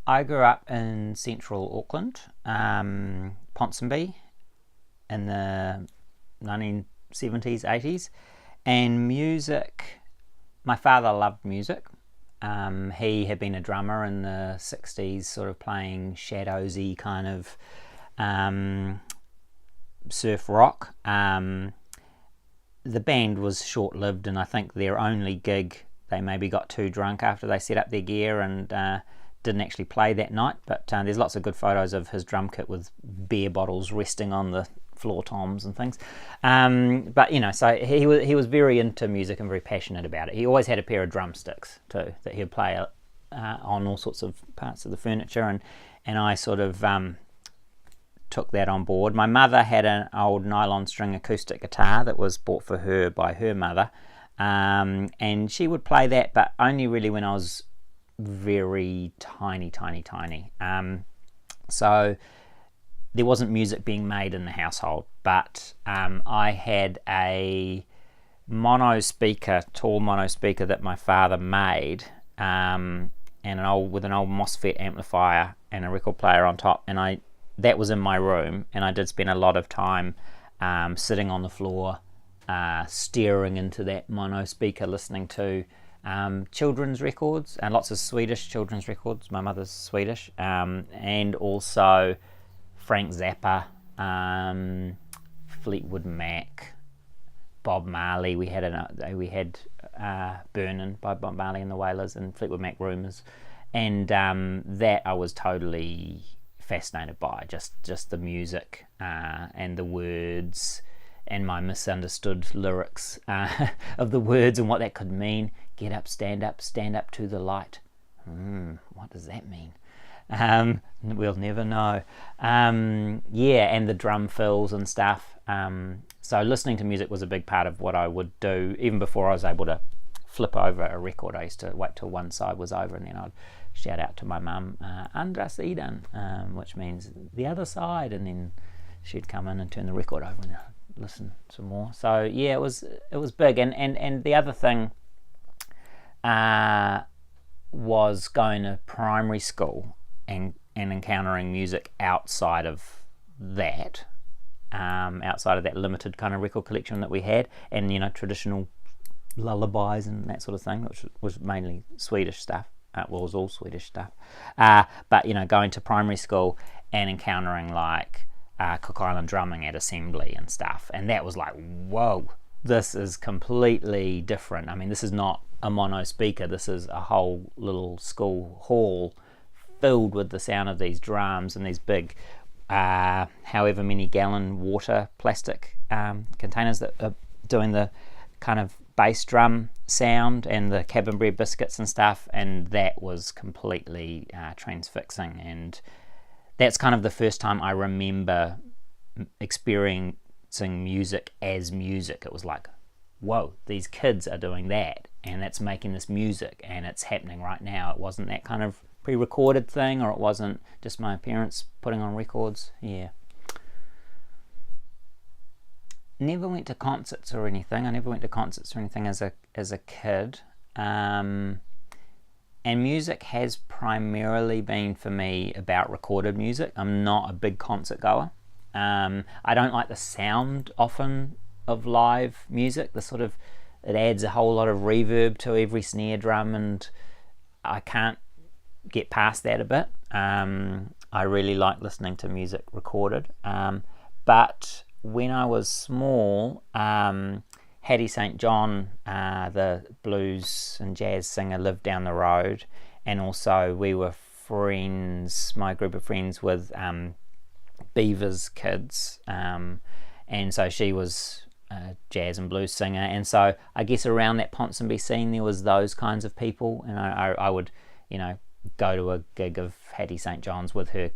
I grew up in central Auckland, Ponsonby, in the 1970s, 80s, and music. My father loved music. He had been a drummer in the 60s, sort of playing shadowsy kind of surf rock. The band was short-lived, and I think their only gig, they maybe got too drunk after they set up their gear and didn't actually play that night. But there's lots of good photos of his drum kit with beer bottles resting on the floor toms and things. But you know, so he was very into music and very passionate about it. He always had a pair of drumsticks too that he'd play on all sorts of parts of the furniture, and I sort of took that on board. My mother had an old nylon string acoustic guitar that was bought for her by her mother, and she would play that, but only really when I was very tiny. So there wasn't music being made in the household, but I had a tall mono speaker that my father made, and with an old MOSFET amplifier and a record player on top, and that was in my room, and I did spend a lot of time sitting on the floor, staring into that mono speaker, listening to children's records, and lots of Swedish children's records. My mother's Swedish, and also Frank Zappa, Fleetwood Mac, Bob Marley. We had Burnin' by Bob Marley and the Wailers, and Fleetwood Mac Rumours, and that I was totally fascinated by, just the music and the words and my misunderstood lyrics of the words and what that could mean. Get up, stand up to the light. What does that mean? We'll never know. Yeah, and the drum fills and stuff. So listening to music was a big part of what I would do. Even before I was able to flip over a record, I used to wait till one side was over, and then I'd shout out to my mum, andra sidan, which means the other side, and then she'd come in and turn the record over and listen some more. So yeah, it was big. And the other thing was going to primary school and encountering music outside of that limited kind of record collection that we had, and you know, traditional lullabies and that sort of thing, which was mainly Swedish stuff. It was all Swedish stuff, but you know, going to primary school and encountering like Cook Island drumming at assembly and stuff, and that was like, whoa, this is completely different. I mean, this is not a mono speaker, this is a whole little school hall filled with the sound of these drums and these big however many gallon water plastic containers that are doing the kind of bass drum sound, and the cabin bread biscuits and stuff, and that was completely transfixing. And that's kind of the first time I remember experiencing music as music. It was like, whoa, these kids are doing that, and that's making this music, and it's happening right now. It wasn't that kind of pre-recorded thing, or it wasn't just my parents putting on records. Yeah. Never went to concerts or anything. I never went to concerts or anything as a kid. And music has primarily been for me about recorded music. I'm not a big concert goer. I don't like the sound often of live music. It adds a whole lot of reverb to every snare drum, and I can't get past that a bit. I really like listening to music recorded. But when I was small, Hattie St. John, the blues and jazz singer, lived down the road, and also we were friends, my group of friends, with Beaver's kids, and so she was a jazz and blues singer, and so I guess around that Ponsonby scene there was those kinds of people, and I would, you know, go to a gig of Hattie St. John's with her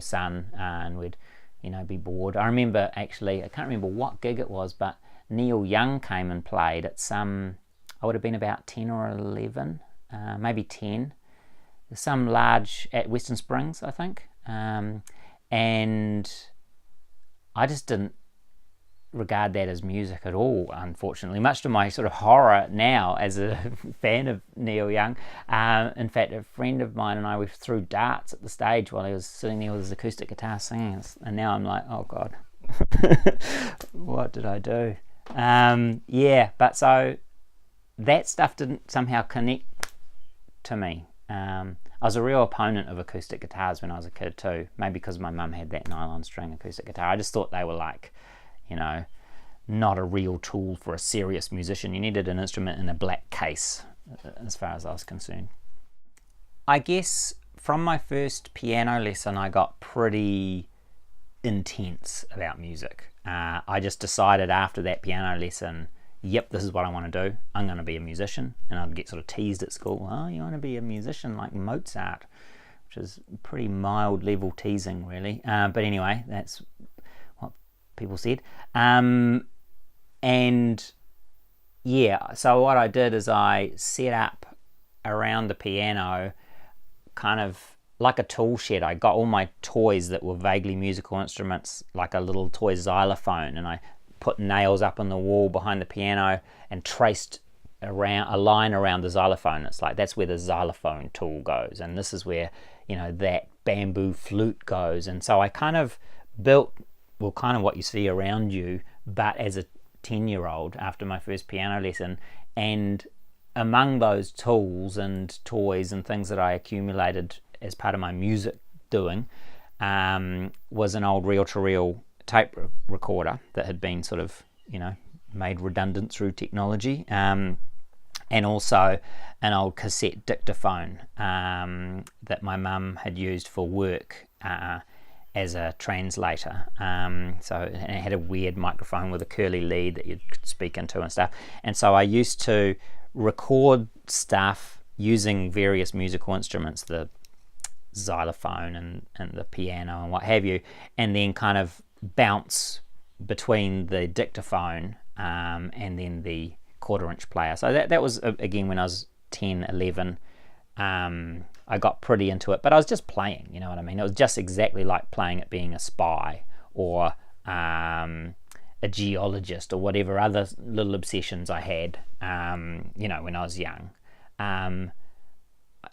son, and we'd, you know, be bored. I remember, actually, I can't remember what gig it was, but Neil Young came and played at I would have been about 10 or 11, maybe 10, some large, at Western Springs, I think, and I just didn't regard that as music at all, unfortunately, much to my sort of horror now as a fan of Neil Young. In fact, a friend of mine and I, we threw darts at the stage while he was sitting there with his acoustic guitar singing, and now I'm like, oh God, what did I do? Yeah, but so that stuff didn't somehow connect to me. I was a real opponent of acoustic guitars when I was a kid too, maybe because my mum had that nylon string acoustic guitar. I just thought they were like, you know, not a real tool for a serious musician. You needed an instrument in a black case, as far as I was concerned. I guess from my first piano lesson I got pretty intense about music. I just decided after that piano lesson, yep, this is what I want to do. I'm going to be a musician. And I'd get sort of teased at school, oh, you want to be a musician like Mozart, which is pretty mild level teasing, really. But anyway, that's what people said. And yeah, so what I did is I set up around the piano kind of like a tool shed. I got all my toys that were vaguely musical instruments, like a little toy xylophone, and I put nails up on the wall behind the piano and traced around a line around the xylophone. It's like that's where the xylophone tool goes, and this is where, you know, that bamboo flute goes. And so I kind of built, well, kind of what you see around you, but as a 10-year-old after my first piano lesson. And among those tools and toys and things that I accumulated as part of my music doing was an old reel-to-reel tape recorder that had been sort of, you know, made redundant through technology, and also an old cassette dictaphone that my mum had used for work as a translator. So it had a weird microphone with a curly lead that you could speak into and stuff. And so I used to record stuff using various musical instruments, the xylophone and the piano and what have you, and then kind of bounce between the dictaphone and then the quarter-inch player. So that was, again, when I was 10, 11. I got pretty into it, but I was just playing, you know what I mean? It was just exactly like playing at being a spy or a geologist or whatever other little obsessions I had, you know, when I was young.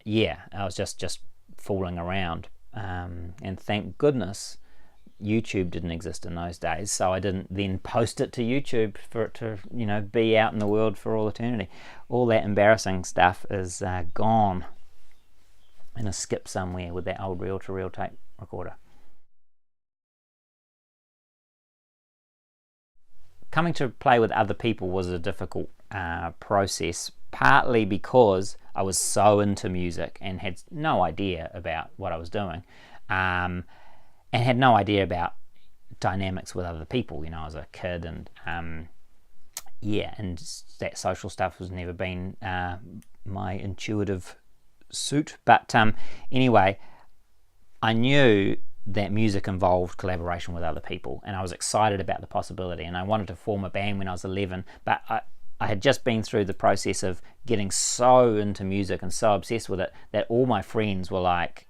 Yeah, I was just fooling around, and thank goodness YouTube didn't exist in those days, so I didn't then post it to YouTube for it to, you know, be out in the world for all eternity. All that embarrassing stuff is gone in a skip somewhere with that old reel-to-reel tape recorder. Coming to play with other people was a difficult process, partly because I was so into music and had no idea about what I was doing. And had no idea about dynamics with other people, you know, as a kid, and yeah, and that social stuff has never been my intuitive suit. But anyway, I knew that music involved collaboration with other people, and I was excited about the possibility, and I wanted to form a band when I was 11, but I had just been through the process of getting so into music and so obsessed with it that all my friends were like,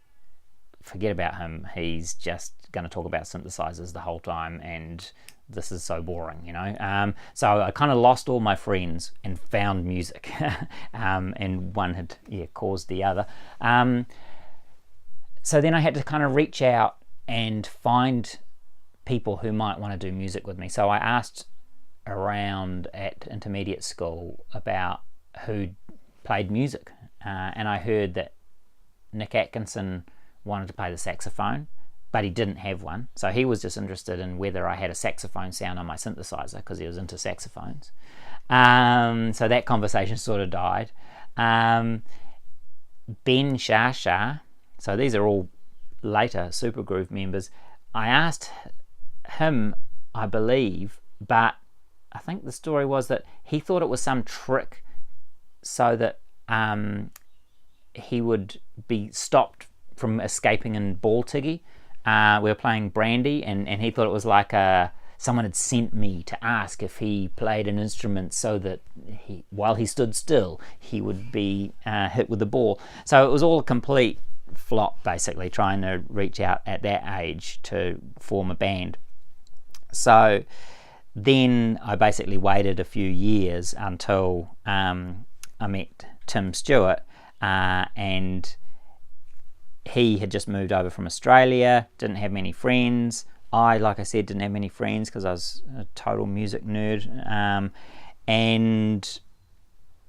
forget about him, he's just going to talk about synthesizers the whole time and this is so boring, you know. So I kind of lost all my friends and found music, and one had caused the other. So then I had to kind of reach out and find people who might want to do music with me. So I asked around at intermediate school about who played music, and I heard that Nick Atkinson wanted to play the saxophone, but he didn't have one, so he was just interested in whether I had a saxophone sound on my synthesizer because he was into saxophones. So that conversation sort of died. Ben Shasha, so these are all later Supergroove members, I asked him, I believe, but I think the story was that he thought it was some trick so that he would be stopped from escaping in Baltiggy. We were playing Brandy, and he thought it was like someone had sent me to ask if he played an instrument so that while he stood still, he would be hit with the ball. So it was all a complete flop, basically, trying to reach out at that age to form a band. So then I basically waited a few years until I met Tim Stewart, and he had just moved over from Australia, didn't have many friends. I, like I said, didn't have many friends because I was a total music nerd, and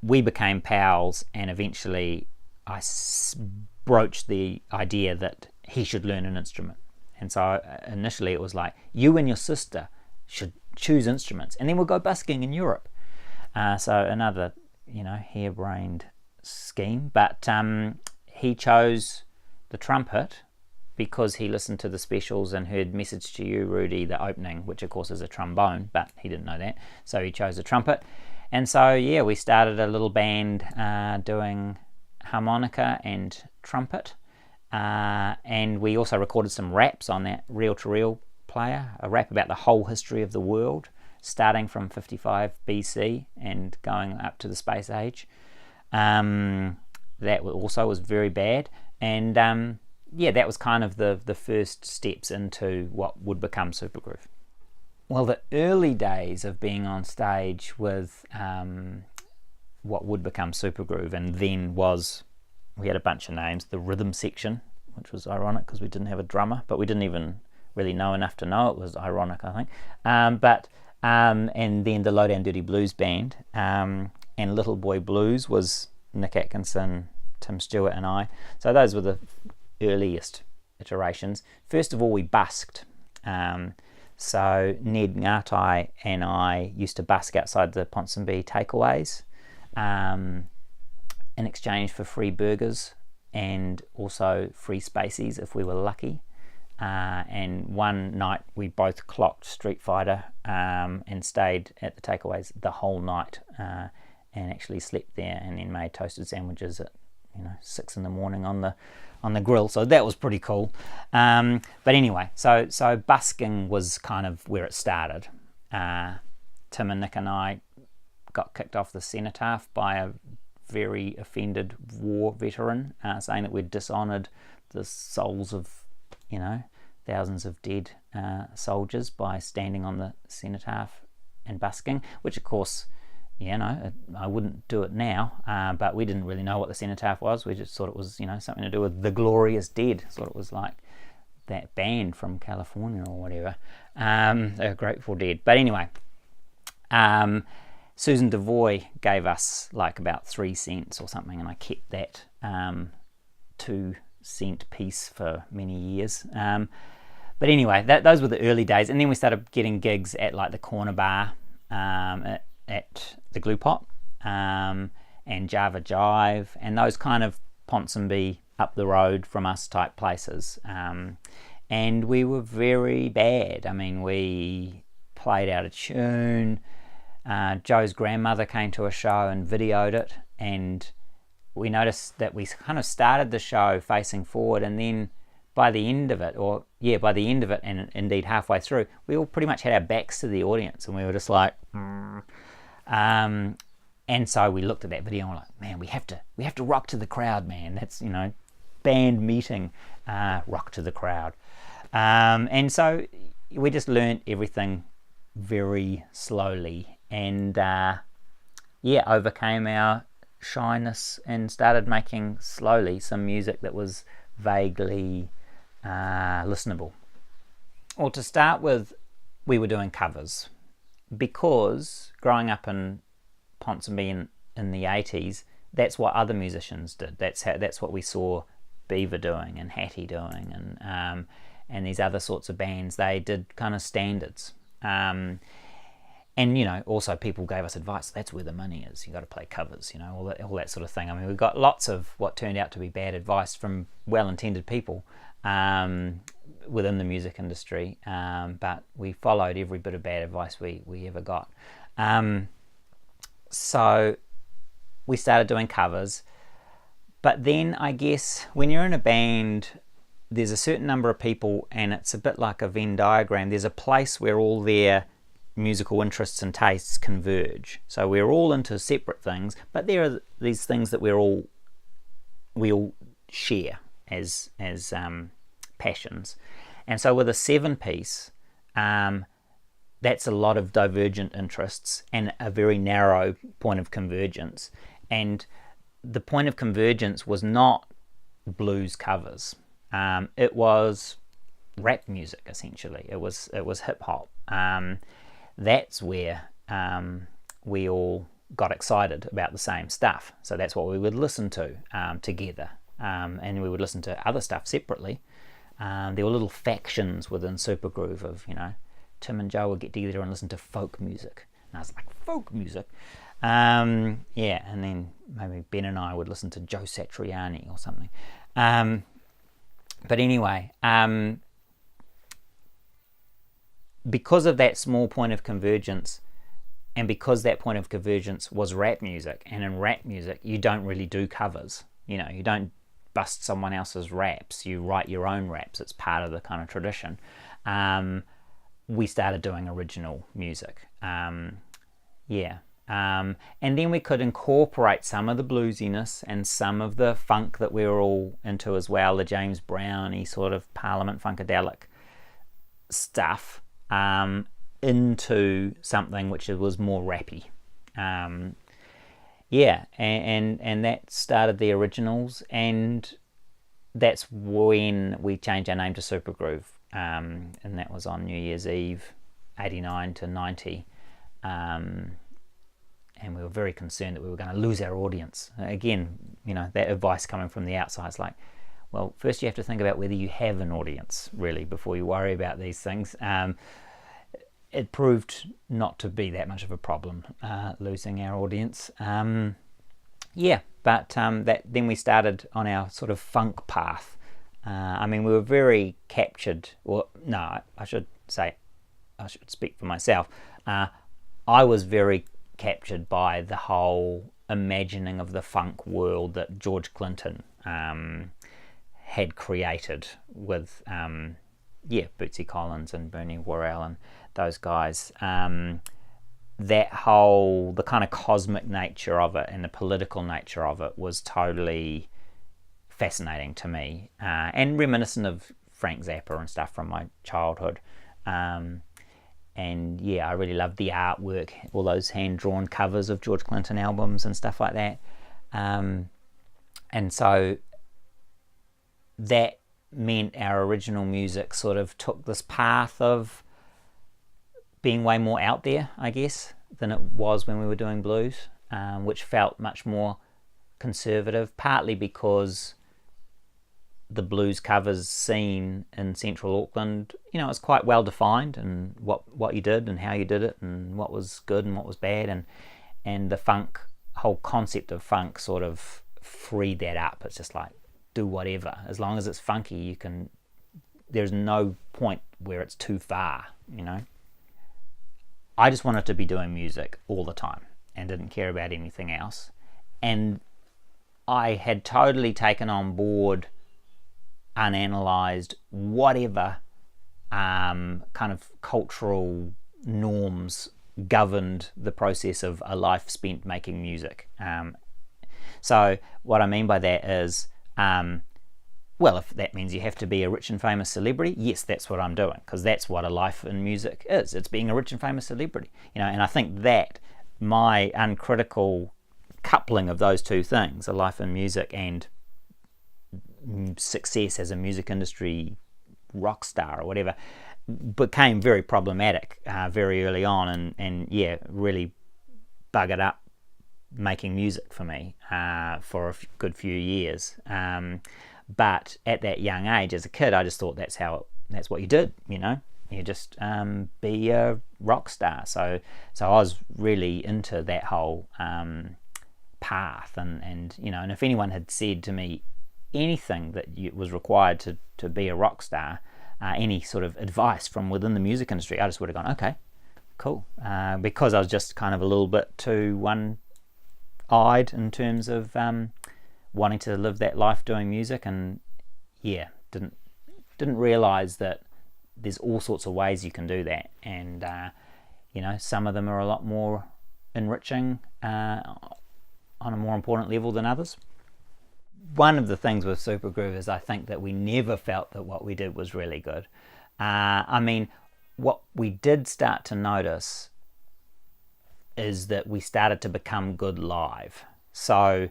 we became pals, and eventually I broached the idea that he should learn an instrument. And so initially it was like, you and your sister should choose instruments, and then we'll go busking in Europe. So another, harebrained scheme. But he chose the trumpet because he listened to the specials and heard Message to You, Rudy, the opening, which of course is a trombone, but he didn't know that. So he chose the trumpet. And so, we started a little band doing harmonica and trumpet. And we also recorded some raps on that reel-to-reel player, a rap about the whole history of the world, starting from 55 BC and going up to the space age. That also was very bad. And that was kind of the first steps into what would become Supergroove. Well, the early days of being on stage with what would become Supergroove, and then we had a bunch of names, the rhythm section, which was ironic because we didn't have a drummer, but we didn't even really know enough to know it was ironic, I think. And then the Low Down Dirty Blues band, and Little Boy Blues was Nick Atkinson, Tim Stewart, and I. So those were the earliest iterations. First of all, we busked. So Ned Ngatai and I used to busk outside the Ponsonby takeaways in exchange for free burgers and also free spaceys if we were lucky. And one night we both clocked Street Fighter and stayed at the takeaways the whole night and actually slept there, and then made toasted sandwiches at 6 in the morning on the grill. So that was pretty cool. But anyway, so busking was kind of where it started. Tim and Nick and I got kicked off the cenotaph by a very offended war veteran, saying that we'd dishonoured the souls of thousands of dead soldiers by standing on the cenotaph and busking, which of course, I wouldn't do it now, but we didn't really know what the cenotaph was. We just thought it was, something to do with the glorious dead. Thought it was like that band from California or whatever. They're Grateful Dead. But anyway, Susan Devoy gave us like about 3 cents or something, and I kept that 2-cent piece for many years. But anyway, those were the early days, and then we started getting gigs at like the Corner Bar, at the Glue Pot, and Java Jive, and those kind of Ponsonby up the road from us type places. And we were very bad. I mean, we played out of tune. Joe's grandmother came to a show and videoed it, and we noticed that we kind of started the show facing forward, and then by the end of it, and indeed halfway through, we all pretty much had our backs to the audience, and we were just like, and so we looked at that video and we're like, man, we have to rock to the crowd, man. That's, band meeting, rock to the crowd. And so we just learned everything very slowly, and overcame our shyness and started making slowly some music that was vaguely listenable. Well, to start with, we were doing covers, because growing up in Ponsonby in the 80s, that's what other musicians did. That's what we saw Beaver doing and Hattie doing, and these other sorts of bands. They did kind of standards. And also people gave us advice. That's where the money is. You got to play covers. All that sort of thing. I mean, we got lots of what turned out to be bad advice from well-intended people within the music industry, but we followed every bit of bad advice we ever got. So we started doing covers, but then I guess when you're in a band, there's a certain number of people, and it's a bit like a Venn diagram. There's a place where all their musical interests and tastes converge. So we're all into separate things, but there are these things that we all share as passions. And so with a 7-piece, that's a lot of divergent interests and a very narrow point of convergence. And the point of convergence was not blues covers. It was rap music, essentially. It was hip hop. That's where we all got excited about the same stuff. So that's what we would listen to together, and we would listen to other stuff separately. There were little factions within Supergroove of, Tim and Joe would get together and listen to folk music. And I was like, folk music? And then maybe Ben and I would listen to Joe Satriani or something. But anyway, because of that small point of convergence, and because that point of convergence was rap music, and in rap music you don't really do covers. You don't bust someone else's raps, you write your own raps. It's part of the kind of tradition. We started doing original music. And then we could incorporate some of the bluesiness and some of the funk that we were all into as well, the James Brown-y sort of Parliament Funkadelic stuff, into something which was more rappy. And that started the originals, and that's when we changed our name to Supergroove, and that was on New Year's Eve 89 to 90. And we were very concerned that we were going to lose our audience. Again, that advice coming from the outside is like, well, first you have to think about whether you have an audience, really, before you worry about these things. It proved not to be that much of a problem, losing our audience. Then we started on our sort of funk path. We were very captured, I should speak for myself. I was very captured by the whole imagining of the funk world that George Clinton had created with Bootsy Collins and Bernie Worrell and those guys. The kind of cosmic nature of it and the political nature of it was totally fascinating to me, and reminiscent of Frank Zappa and stuff from my childhood. I really loved the artwork, all those hand-drawn covers of George Clinton albums and stuff like that. And so that meant our original music sort of took this path of being way more out there, I guess, than it was when we were doing blues, which felt much more conservative, partly because the blues covers scene in central Auckland, it's quite well defined, and what you did and how you did it and what was good and what was bad, and the whole concept of funk sort of freed that up. It's just like, do whatever, as long as it's funky. There's no point where it's too far. I just wanted to be doing music all the time and didn't care about anything else, and I had totally taken on board, unanalyzed, whatever kind of cultural norms governed the process of a life spent making music. So what I mean by that is, if that means you have to be a rich and famous celebrity, yes, that's what I'm doing, because that's what a life in music is. It's being a rich and famous celebrity, and I think that my uncritical coupling of those two things, a life in music and success as a music industry rock star or whatever, became very problematic very early on, and really buggered up making music for me for a good few years. But at that young age, as a kid, I just thought that's what you did. You just be a rock star. So I was really into that whole path, and if anyone had said to me anything that was required to be a rock star, any sort of advice from within the music industry, I just would have gone, okay, cool, because I was just kind of a little bit too one-eyed in terms of wanting to live that life doing music, and didn't realize that there's all sorts of ways you can do that, and some of them are a lot more enriching on a more important level than others. One of the things with Supergroove is I think that we never felt that what we did was really good. what we did start to notice is that we started to become good live. So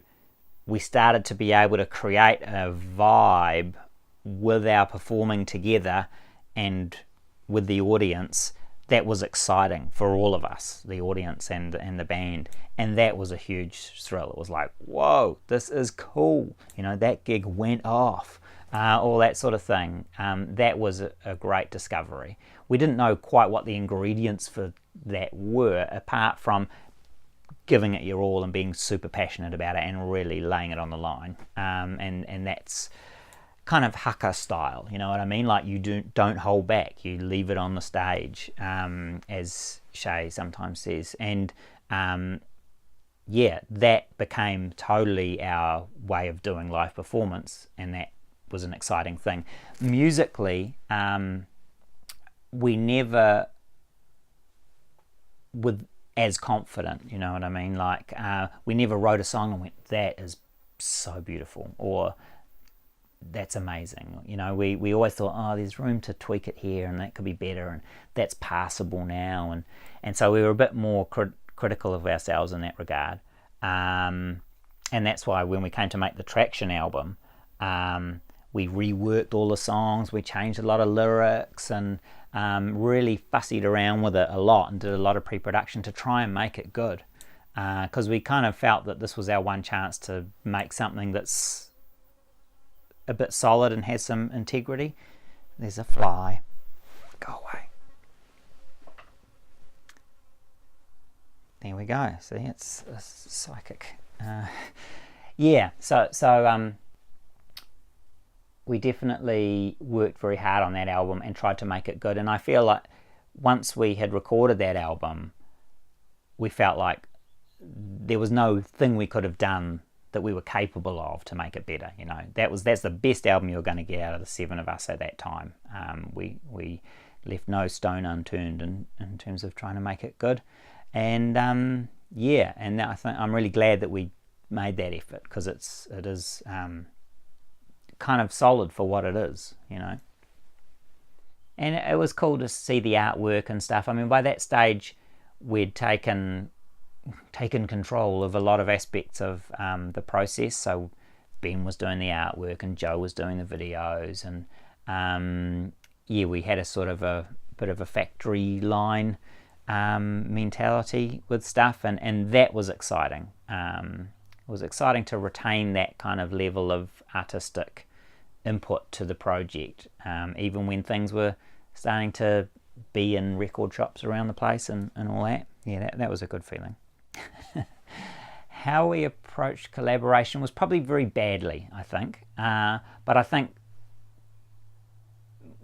we started to be able to create a vibe with our performing together and with the audience that was exciting for all of us, the audience and the band. And that was a huge thrill. It was like, whoa, this is cool. You know, that gig went off, all that sort of thing. That was a great discovery. We didn't know quite what the ingredients for that were, apart from giving it your all and being super passionate about it and really laying it on the line. And that's kind of haka style, you know what I mean? Like, you don't hold back, you leave it on the stage, as Shay sometimes says. And yeah, that became totally our way of doing live performance, and that was an exciting thing. Musically, we never were as confident, you know what I mean? Like, we never wrote a song and went, that is so beautiful, or that's amazing. You know, we always thought, oh, there's room to tweak it here and that could be better, and that's passable now. And so we were a bit more critical of ourselves in that regard. And that's why when we came to make the Traction album, we reworked all the songs, we changed a lot of lyrics, and really fussied around with it a lot and did a lot of pre-production to try and make it good. Because we kind of felt that this was our one chance to make something that's a bit solid and has some integrity. There's a fly. Go away. There we go. See, it's psychic. Yeah, so we definitely worked very hard on that album and tried to make it good. And I feel like once we had recorded that album, we felt like there was no thing we could have done that we were capable of to make it better. You know, that's the best album you're going to get out of the seven of us at that time. We left no stone unturned in terms of trying to make it good. And yeah, and I think I'm really glad that we made that effort, because it is kind of solid for what it is, you know. And it was cool to see the artwork and stuff. I mean, by that stage, we'd taken control of a lot of aspects of the process. So Ben was doing the artwork and Joe was doing the videos, and yeah, we had a sort of a bit of a factory line mentality with stuff, and that was exciting. It was exciting to retain that kind of level of artistic input to the project, even when things were starting to be in record shops around the place and all that. Yeah, that was a good feeling. How we approached collaboration was probably very badly, I think. But I think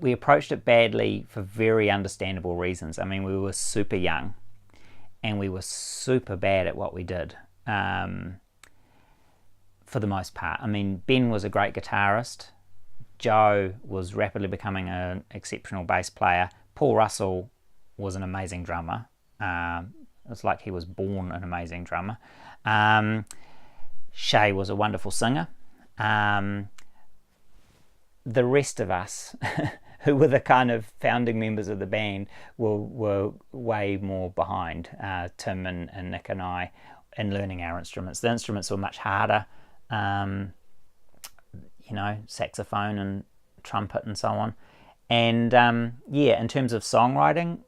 we approached it badly for very understandable reasons. I mean, we were super young and we were super bad at what we did, for the most part. I mean, Ben was a great guitarist. Joe was rapidly becoming an exceptional bass player. Paul Russell was an amazing drummer. It's like he was born an amazing drummer. Shay was a wonderful singer. The rest of us, who were the kind of founding members of the band, were way more behind Tim and Nick and I in learning our instruments. The instruments were much harder, you know, saxophone and trumpet and so on. And yeah, in terms of songwriting,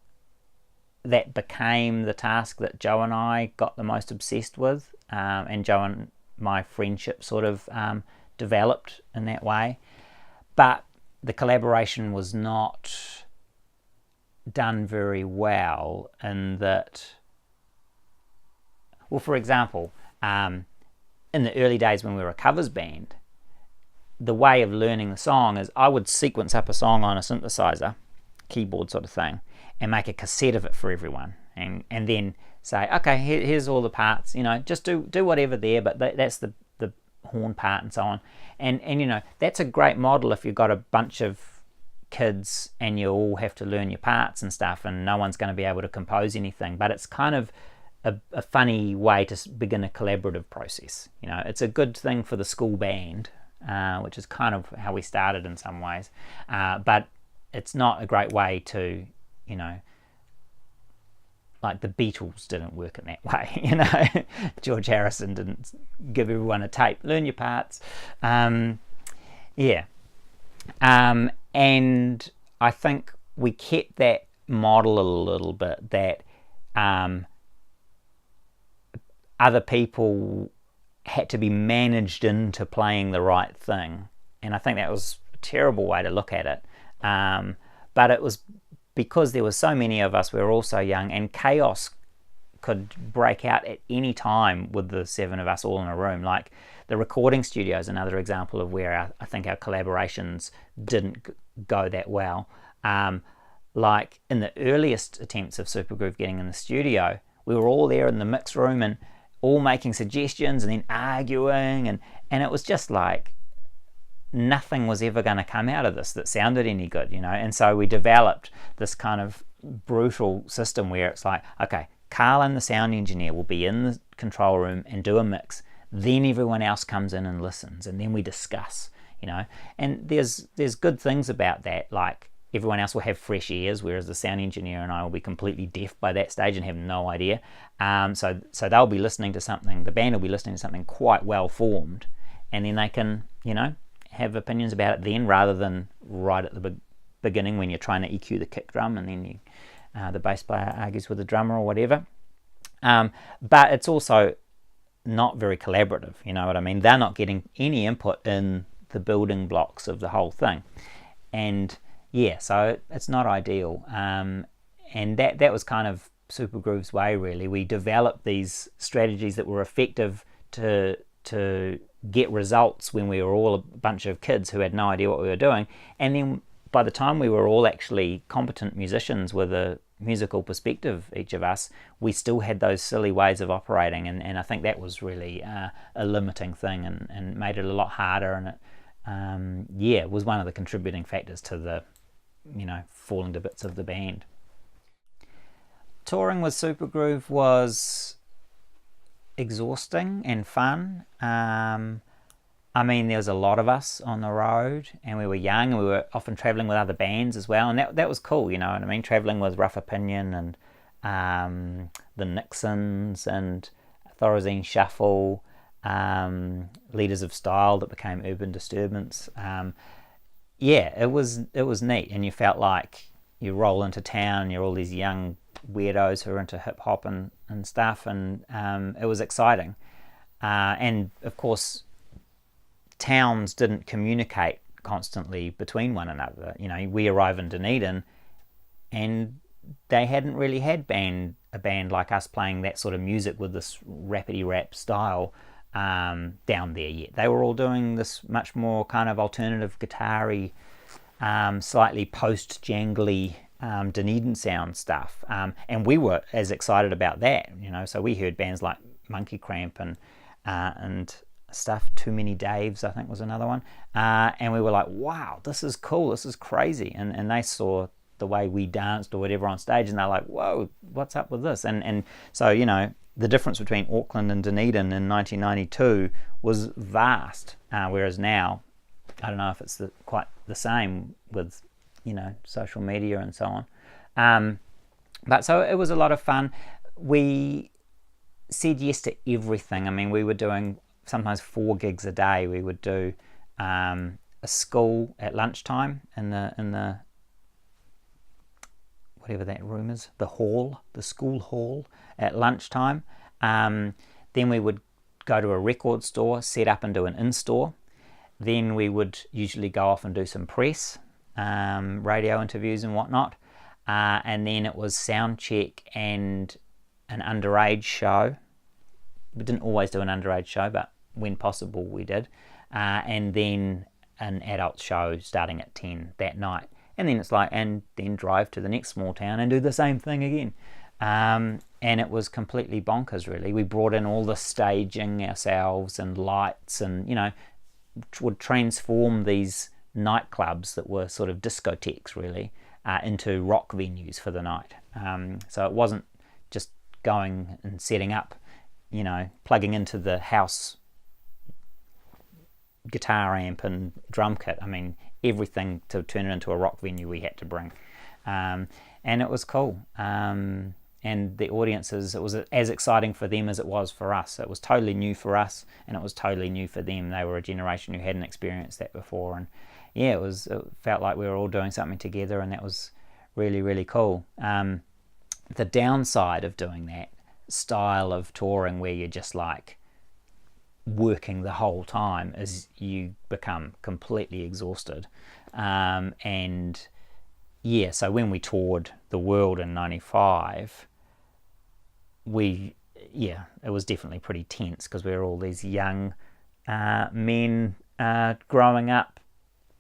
that became the task that Joe and I got the most obsessed with, and Joe and my friendship sort of developed in that way. But the collaboration was not done very well in that, well, for example, in the early days when we were a covers band, the way of learning the song is I would sequence up a song on a synthesizer, keyboard sort of thing, and make a cassette of it for everyone, and then say, okay, here's all the parts, you know, just do whatever there, but that's the horn part and so on. And you know, that's a great model if you've got a bunch of kids and you all have to learn your parts and stuff, and no one's going to be able to compose anything. But it's kind of a funny way to begin a collaborative process. You know, it's a good thing for the school band, which is kind of how we started in some ways, but it's not a great way to, like the Beatles didn't work in that way. George Harrison didn't give everyone a tape, learn your parts. And I think we kept that model a little bit, that other people had to be managed into playing the right thing, and I think that was a terrible way to look at it. But it was because there were so many of us, we were all so young, and chaos could break out at any time with the 7 of us all in a room. Like the recording studio is another example of where I think our collaborations didn't go that well. Like in the earliest attempts of Supergroove getting in the studio, we were all there in the mix room and all making suggestions and then arguing, and it was just like nothing was ever going to come out of this that sounded any good, and so we developed this kind of brutal system where it's like, okay, Karl and the sound engineer will be in the control room and do a mix, then everyone else comes in and listens, and then we discuss, and there's good things about that, like everyone else will have fresh ears, whereas the sound engineer and I will be completely deaf by that stage and have no idea. So they'll be listening to something, the band will be listening to something quite well formed, and then they can, have opinions about it then, rather than right at the beginning when you're trying to EQ the kick drum and then the bass player argues with the drummer or whatever. But it's also not very collaborative, you know what I mean? They're not getting any input in the building blocks of the whole thing. And so it's not ideal. And that was kind of Supergroove's way, really. We developed these strategies that were effective to get results when we were all a bunch of kids who had no idea what we were doing, and then by the time we were all actually competent musicians with a musical perspective, each of us, we still had those silly ways of operating, and I think that was really a limiting thing, and made it a lot harder, and it was one of the contributing factors to the falling to bits of the band. Touring with Supergroove was exhausting and fun. I mean, there was a lot of us on the road, and we were young, and we were often travelling with other bands as well, and that was cool, you know what I mean? Travelling with Rough Opinion and the Nixons and Thorazine Shuffle, Leaders of Style that became Urban Disturbance. It was neat, and you felt like you roll into town and you're all these young weirdos who are into hip hop and stuff, and it was exciting. And of course, towns didn't communicate constantly between one another. You know, we arrive in Dunedin, and they hadn't really had a band like us playing that sort of music with this rapidy rap style down there yet. They were all doing this much more kind of alternative guitar-y, slightly post-jangly Dunedin sound stuff, and we were as excited about that, you know. So we heard bands like Monkey Cramp and stuff. Too Many Daves, I think, was another one, and we were like, wow, this is cool, this is crazy. And they saw the way we danced or whatever on stage, and they're like, whoa, what's up with this? And so, you know, the difference between Auckland and Dunedin in 1992 was vast, whereas now, I don't know if it's quite the same with, you know, social media and so on. But so it was a lot of fun. We said yes to everything. I mean, we were doing sometimes 4 gigs a day. We would do a school at lunchtime in the whatever that room is, the school hall at lunchtime. Then we would go to a record store, set up and do an in-store. Then we would usually go off and do some press, radio interviews and whatnot. And then it was sound check and an underage show. We didn't always do an underage show, but when possible we did. And then an adult show starting at 10 that night. And then it's like, and then drive to the next small town and do the same thing again. And it was completely bonkers, really. We brought in all the staging ourselves and lights, and, you know, would transform these nightclubs that were sort of discotheques, really, into rock venues for the night. So it wasn't just going and setting up, you know, plugging into the house guitar amp and drum kit. I mean, everything to turn it into a rock venue we had to bring. and it was cool. And the audiences, it was as exciting for them as it was for us. It was totally new for us, and it was totally new for them. They were a generation who hadn't experienced that before, and yeah, it felt like we were all doing something together, and that was really, really cool. The downside of doing that style of touring, where you're just like working the whole time, is you become completely exhausted. And yeah, so when we toured the world in '95, it was definitely pretty tense, because we were all these young men growing up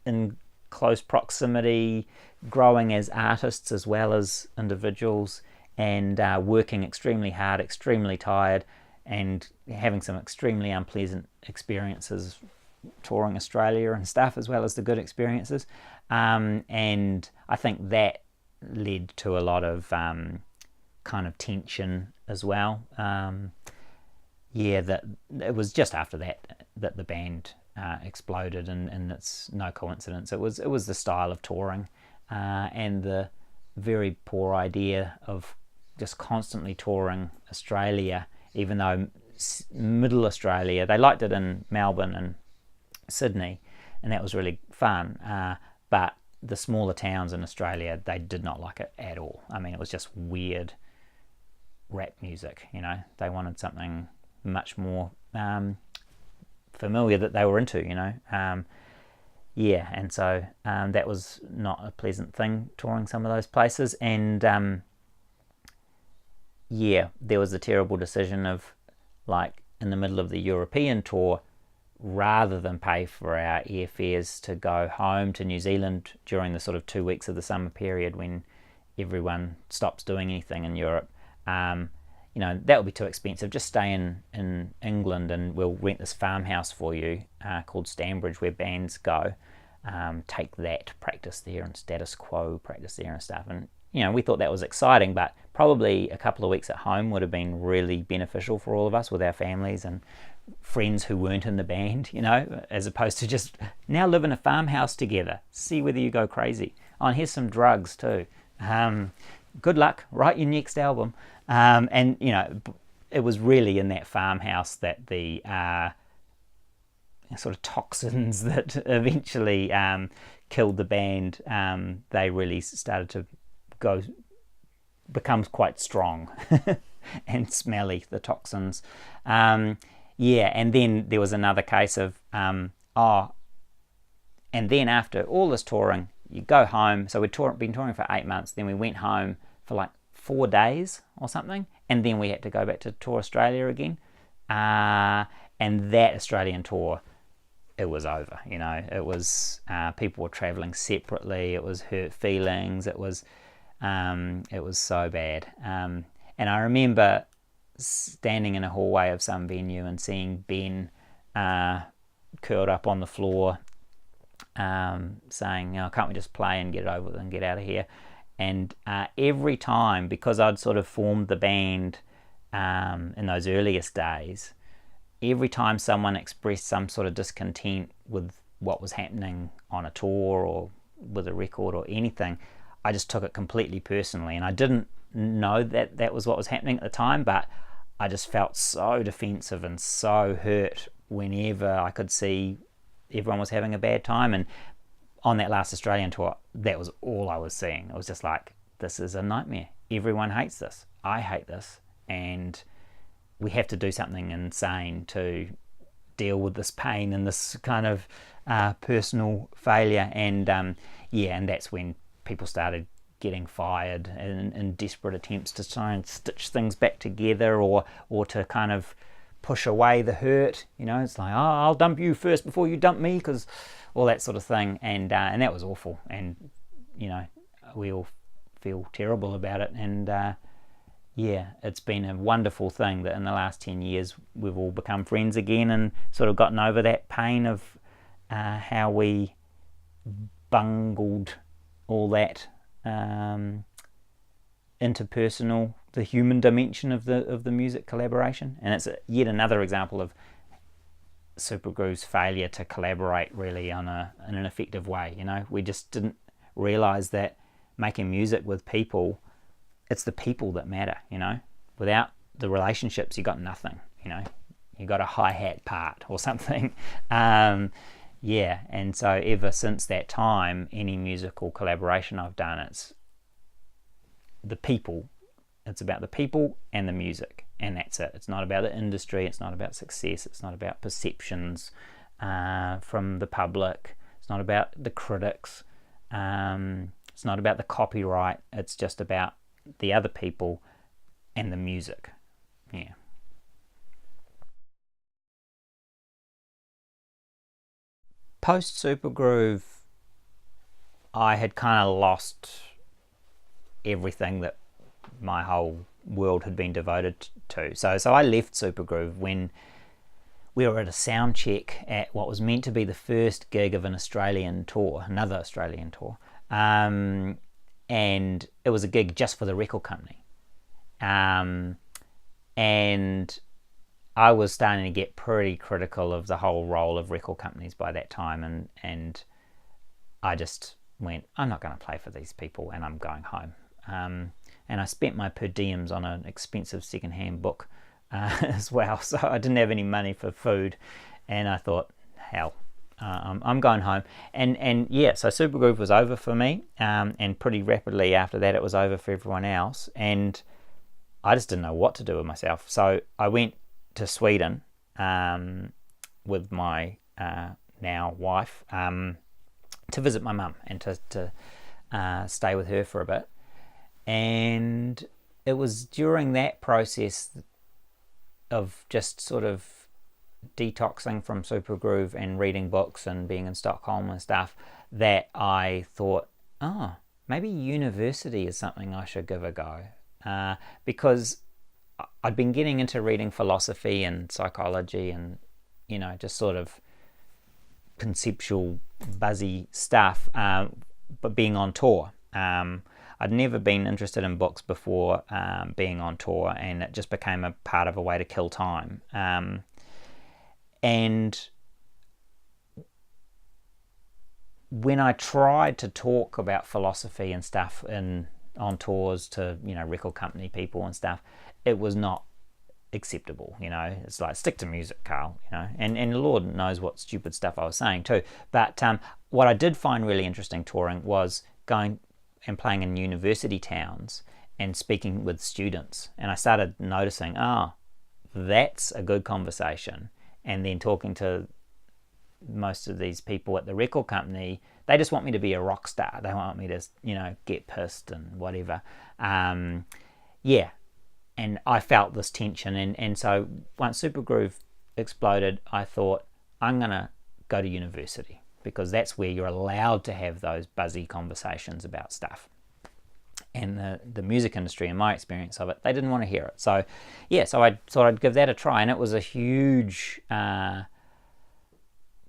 in close proximity, growing as artists as well as individuals, and working extremely hard, extremely tired, and having some extremely unpleasant experiences touring Australia and stuff, as well as the good experiences. And I think that led to a lot of kind of tension as well. That it was just after that the band exploded, and it's no coincidence. It was the style of touring, and the very poor idea of just constantly touring Australia, even though middle Australia, they liked it in Melbourne and Sydney, and that was really fun. But the smaller towns in Australia, they did not like it at all. I mean, it was just weird rap music, you know. They wanted something much more familiar that they were into, you know. And so that was not a pleasant thing, touring some of those places. And there was a terrible decision of, like, in the middle of the European tour, rather than pay for our airfares to go home to New Zealand during the sort of 2 weeks of the summer period when everyone stops doing anything in Europe, that would be too expensive. Just stay in England, and we'll rent this farmhouse for you called Stanbridge, where bands go. Take that, practice there, and Status Quo, practice there and stuff. And we thought that was exciting, but probably a couple of weeks at home would have been really beneficial for all of us, with our families and friends who weren't in the band, as opposed to just now live in a farmhouse together, see whether you go crazy. Oh, and here's some drugs too. Good luck, write your next album. It was really in that farmhouse that the sort of toxins that eventually killed the band, they really started to becomes quite strong and smelly, the toxins. And then there was another case of, and then after all this touring, you go home. So we'd been touring for 8 months, then we went home for like 4 days or something, and then we had to go back to tour Australia again. And that Australian tour, it was over, it was, people were travelling separately, it was hurt feelings, it was so bad. And I remember standing in a hallway of some venue and seeing Ben curled up on the floor, saying, can't we just play and get it over with and get out of here? And every time, because I'd sort of formed the band in those earliest days, every time someone expressed some sort of discontent with what was happening on a tour or with a record or anything, I just took it completely personally. And I didn't know that was what was happening at the time, but I just felt so defensive and so hurt whenever I could see everyone was having a bad time. And on that last Australian tour, that was all I was seeing. It was just like, this is a nightmare. Everyone hates this. I hate this. And we have to do something insane to deal with this pain and this kind of personal failure. And and that's when people started getting fired in desperate attempts to try and stitch things back together, or to kind of push away the hurt. It's like, I'll dump you first before you dump me, because all that sort of thing. And that was awful. And we all feel terrible about it. And it's been a wonderful thing that in the last 10 years we've all become friends again and sort of gotten over that pain of how we bungled all that interpersonal, the human dimension of the music collaboration. And it's yet another example of Supergroove's failure to collaborate really in an effective way. We just didn't realize that making music with people, it's the people that matter, Without the relationships, you got nothing, You got a hi-hat part or something. And so ever since that time, any musical collaboration I've done, it's the people. It's about the people and the music, and that's it. It's not about the industry. It's not about success. It's not about perceptions from the public. It's not about the critics. It's not about the copyright. It's just about the other people and the music. Yeah. Post Supergroove, I had kind of lost everything that my whole world had been devoted to. So I left Supergroove when we were at a sound check at what was meant to be the first gig of another Australian tour. And it was a gig just for the record company. And I was starting to get pretty critical of the whole role of record companies by that time, and I just went, I'm not going to play for these people, and I'm going home. And I spent my per diems on an expensive second-hand book as well, so I didn't have any money for food, and I thought, hell, I'm going home. And yeah, so Supergroove was over for me, and pretty rapidly after that it was over for everyone else, and I just didn't know what to do with myself. So I went to Sweden with my now wife to visit my mum and to stay with her for a bit. And it was during that process of just sort of detoxing from Supergroove and reading books and being in Stockholm and stuff that I thought, oh, maybe university is something I should give a go. Because I'd been getting into reading philosophy and psychology and, just sort of conceptual, buzzy stuff, but being on tour. I'd never been interested in books before being on tour, and it just became a part of a way to kill time. And when I tried to talk about philosophy and stuff on tours to, record company people and stuff, it was not acceptable. It's like, stick to music, Karl, and the Lord knows what stupid stuff I was saying too. But what I did find really interesting touring was going and playing in university towns and speaking with students, and I started noticing, that's a good conversation. And then talking to most of these people at the record company, they just want me to be a rock star. They want me to, get pissed and whatever. Yeah. And I felt this tension. And so once Supergroove exploded, I thought, I'm going to go to university, because that's where you're allowed to have those buzzy conversations about stuff. And the music industry, in my experience of it, they didn't want to hear it. So yeah, so I thought I'd give that a try, and it was a huge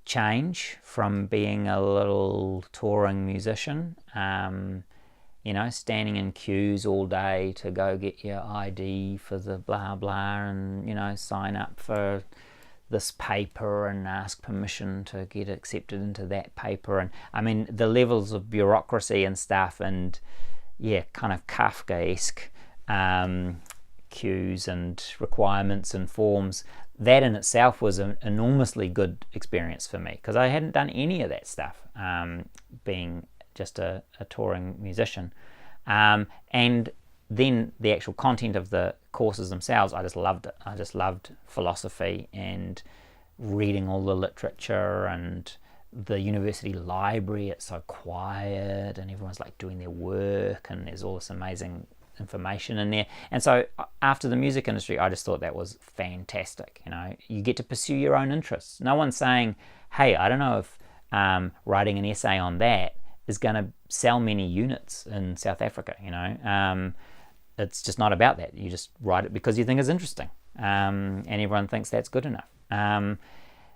change from being a little touring musician, standing in queues all day to go get your ID for the blah blah, and sign up for this paper and ask permission to get accepted into that paper. And I mean, the levels of bureaucracy and stuff, and yeah, kind of Kafkaesque queues and requirements and forms. That in itself was an enormously good experience for me, because I hadn't done any of that stuff, being just a touring musician. And then the actual content of the courses themselves, I just loved it. I just loved philosophy and reading all the literature, and the university library, it's so quiet and everyone's like doing their work, and there's all this amazing information in there. And so after the music industry, I just thought that was fantastic. You get to pursue your own interests. No one's saying, hey, I don't know if writing an essay on that is going to sell many units in South Africa. It's just not about that. You just write it because you think it's interesting, and everyone thinks that's good enough.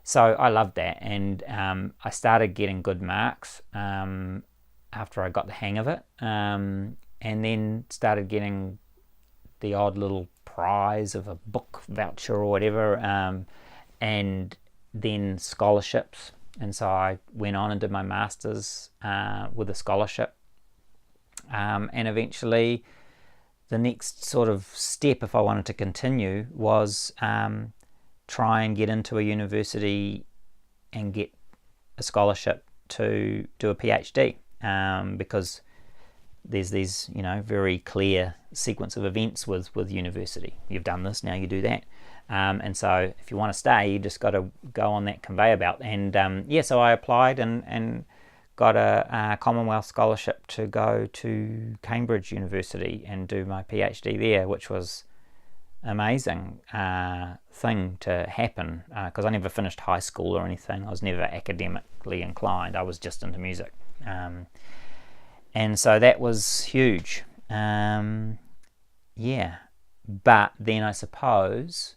So I loved that, and I started getting good marks after I got the hang of it, and then started getting the odd little prize of a book voucher or whatever, and then scholarships. And so I went on and did my master's with a scholarship And eventually the next sort of step, if I wanted to continue, was try and get into a university and get a scholarship to do a PhD, because there's these, very clear sequence of events with university. You've done this, now you do that. And so if you want to stay, you just got to go on that conveyor belt. And so I applied and got a Commonwealth scholarship to go to Cambridge University and do my PhD there, which was amazing thing to happen, because I never finished high school or anything. I was never academically inclined. I was just into music. And so that was huge. But then I suppose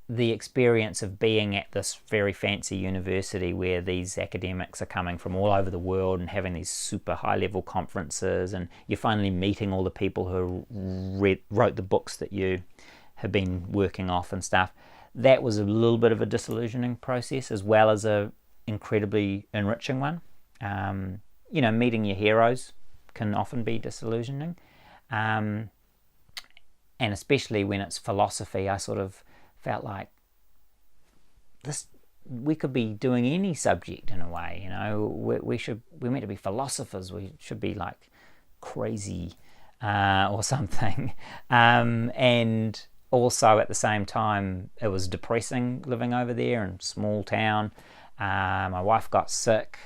the experience of being at this very fancy university where these academics are coming from all over the world and having these super high level conferences, and you're finally meeting all the people who wrote the books that you have been working off and stuff, that was a little bit of a disillusioning process, as well as a incredibly enriching one. Meeting your heroes can often be disillusioning, and especially when it's philosophy. I sort of felt like we could be doing any subject in a way. We're meant to be philosophers. We should be like crazy or something. And also at the same time, it was depressing living over there in a small town. My wife got sick.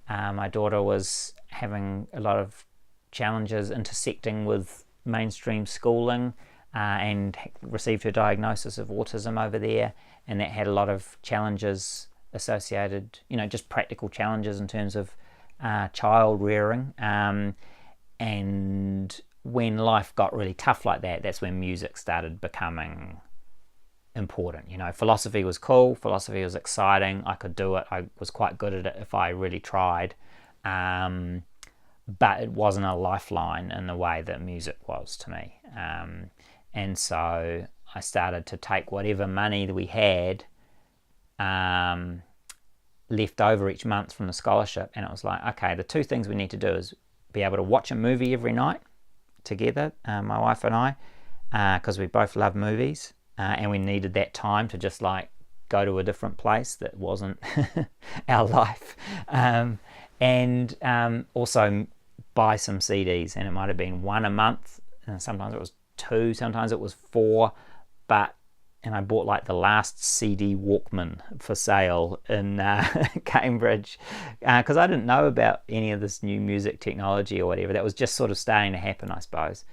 My daughter was having a lot of challenges intersecting with mainstream schooling, and received her diagnosis of autism over there, and that had a lot of challenges associated, just practical challenges in terms of child rearing. And when life got really tough like that, that's when music started becoming important. Philosophy was cool, philosophy was exciting, I could do it, I was quite good at it if I really tried, but it wasn't a lifeline in the way that music was to me. And so I started to take whatever money that we had left over each month from the scholarship, and it was like, okay, the two things we need to do is be able to watch a movie every night together, my wife and I, because we both love movies, and we needed that time to just like go to a different place that wasn't our life, and also buy some CDs, and it might have been one a month, and sometimes it was 2, sometimes it was 4, and I bought like the last CD Walkman for sale in Cambridge, because I didn't know about any of this new music technology or whatever. That was just sort of starting to happen, I suppose.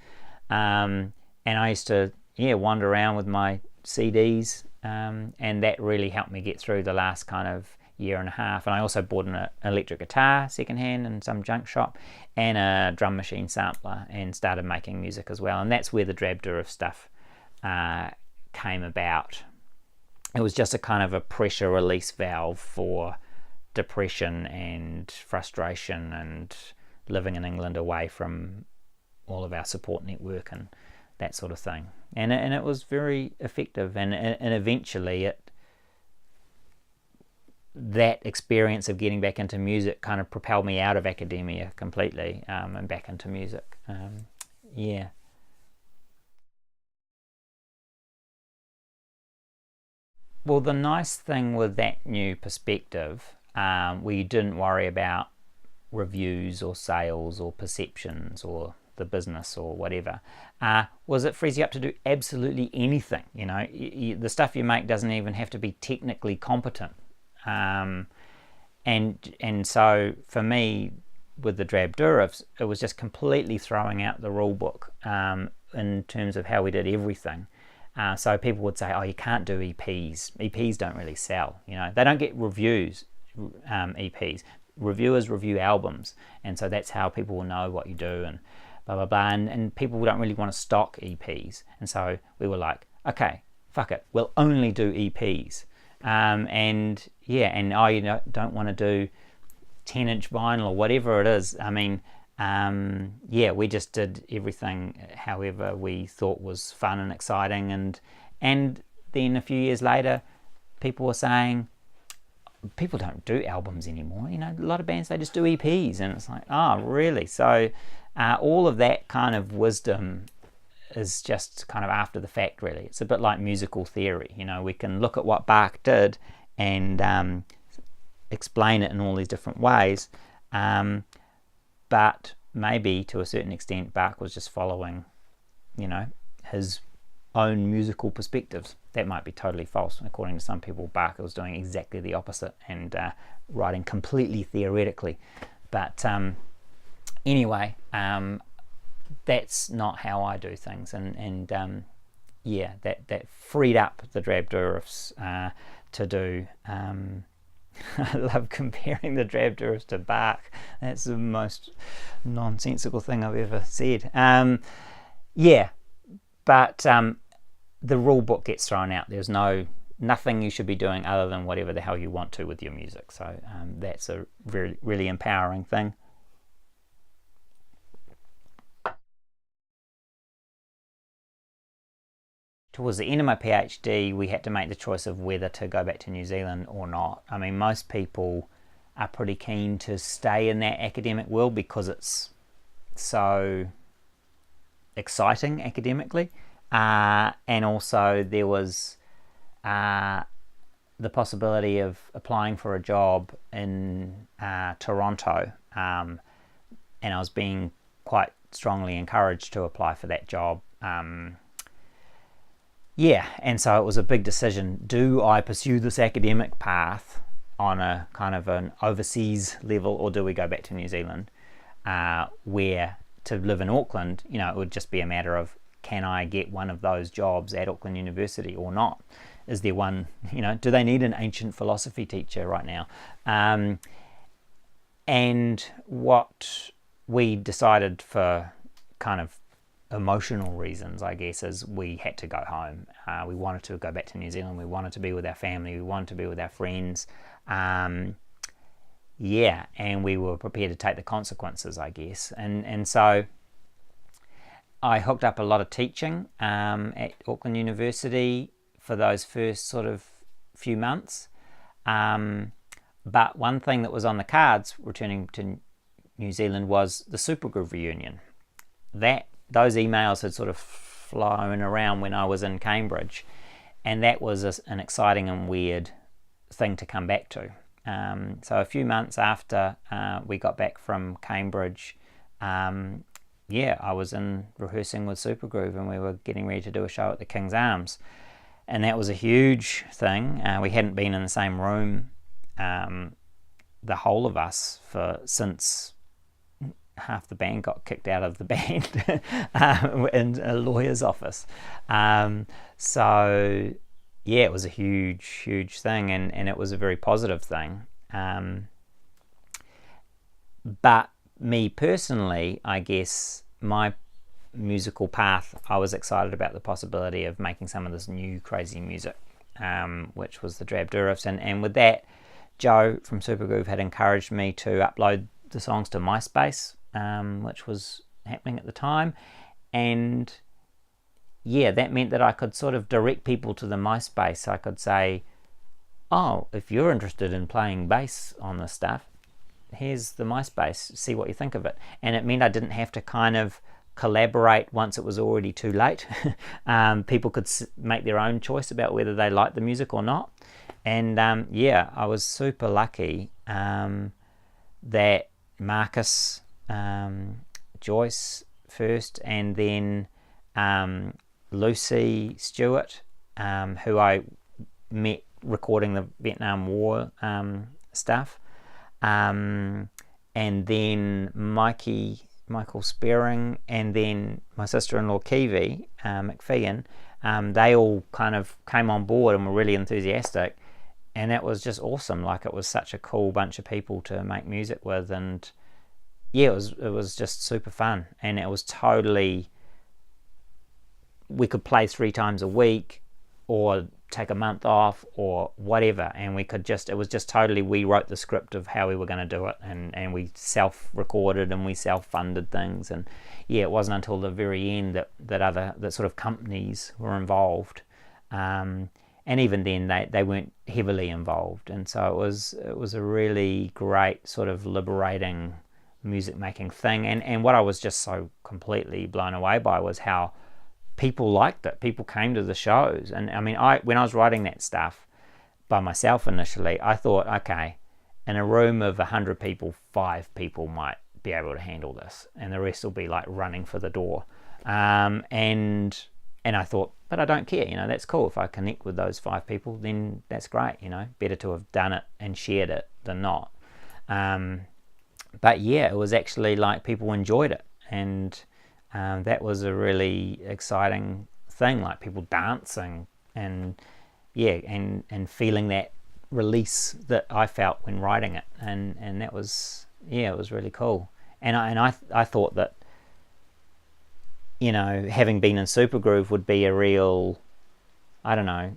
And I used to wander around with my CDs, and that really helped me get through the last kind of year and a half. And I also bought an electric guitar secondhand in some junk shop, and a drum machine sampler, and started making music as well. And that's where the Drab Durif stuff came about. It was just a kind of a pressure release valve for depression and frustration and living in England away from all of our support network and that sort of thing. And it was very effective, and eventually that experience of getting back into music kind of propelled me out of academia completely, and back into music. Well, the nice thing with that new perspective, where you didn't worry about reviews or sales or perceptions or the business or whatever, was it frees you up to do absolutely anything. The stuff you make doesn't even have to be technically competent. And so for me, with the Drab Durifs, it was just completely throwing out the rule book in terms of how we did everything. So people would say, oh, you can't do EPs. EPs don't really sell. They don't get reviews, EPs. Reviewers review albums, and so that's how people will know what you do and blah, blah, blah. And people don't really want to stock EPs. And so we were like, okay, fuck it. We'll only do EPs. And don't want to do 10-inch vinyl or whatever it is. I mean, we just did everything however we thought was fun and exciting, and then a few years later people were saying, people don't do albums anymore. You know, a lot of bands, they just do EPs, and it's like, oh, really? So all of that kind of wisdom is just kind of after the fact, really. It's a bit like musical theory. You know, we can look at what Bach did and explain it in all these different ways, but maybe to a certain extent Bach was just following, you know, his own musical perspectives. That might be totally false. According to some people, Bach was doing exactly the opposite and writing completely theoretically. But anyway, that's not how I do things, and yeah, that freed up the Drab Durifs to do. I love comparing the Drab Durifs to Bach. That's the most nonsensical thing I've ever said. Yeah, but the rule book gets thrown out. There's nothing you should be doing other than whatever the hell you want to with your music. So that's a really, really empowering thing. Towards the end of my PhD, we had to make the choice of whether to go back to New Zealand or not. I mean, most people are pretty keen to stay in that academic world because it's so exciting academically. And also there was the possibility of applying for a job in Toronto, and I was being quite strongly encouraged to apply for that job. Yeah, and so it was a big decision. Do I pursue this academic path on a kind of an overseas level, or do we go back to New Zealand, where to live in Auckland, you know, it would just be a matter of, can I get one of those jobs at Auckland University or not? Is there one, you know, do they need an ancient philosophy teacher right now? And what we decided, for kind of emotional reasons, I guess, is we had to go home. We wanted to go back to New Zealand. We wanted to be with our family. We wanted to be with our friends. Yeah, and we were prepared to take the consequences, I guess. And so I hooked up a lot of teaching at Auckland University for those first sort of few months. But one thing that was on the cards returning to New Zealand was the Supergroove reunion. Those emails had sort of flown around when I was in Cambridge, and that was an exciting and weird thing to come back to. So a few months after we got back from Cambridge, yeah, I was in rehearsing with Supergroove, and we were getting ready to do a show at the King's Arms, and that was a huge thing. We hadn't been in the same room, the whole of us, since half the band got kicked out of the band in a lawyer's office. So yeah, it was a huge thing, and it was a very positive thing. But me personally, I guess my musical path, I was excited about the possibility of making some of this new crazy music, which was the Drab Durifs, and with that, Joe from Supergroove had encouraged me to upload the songs to MySpace, which was happening at the time, and yeah, that meant that I could sort of direct people to the MySpace. I could say, oh, if you're interested in playing bass on this stuff, here's the MySpace, see what you think of it. And it meant I didn't have to kind of collaborate once it was already too late. People could make their own choice about whether they liked the music or not. And yeah, I was super lucky that Marcus, Joyce first, and then Lucy Stewart, who I met recording the Vietnam War stuff, and then Michael Spearing, and then my sister-in-law Kiwi McFeehan, they all kind of came on board and were really enthusiastic, and that was just awesome. Like, it was such a cool bunch of people to make music with, and yeah, it was just super fun. And it was totally, we could play 3 times a week or take a month off or whatever, and it was just totally, we wrote the script of how we were going to do it, and we self-recorded and we self-funded things. And yeah, it wasn't until the very end that sort of companies were involved, and even then they weren't heavily involved, and so it was a really great sort of liberating music making thing. And what I was just so completely blown away by was how people liked it. People came to the shows, and I mean, when I was writing that stuff by myself initially, I thought, okay, in a room of 100 people, 5 people might be able to handle this, and the rest will be like running for the door. And I thought, but I don't care, that's cool. If I connect with those 5 people, then that's great, better to have done it and shared it than not. But yeah, it was actually like people enjoyed it, and that was a really exciting thing, like people dancing and feeling that release that I felt when writing it, and that was, it was really cool. And I thought that, having been in Supergroove would be a real, I don't know,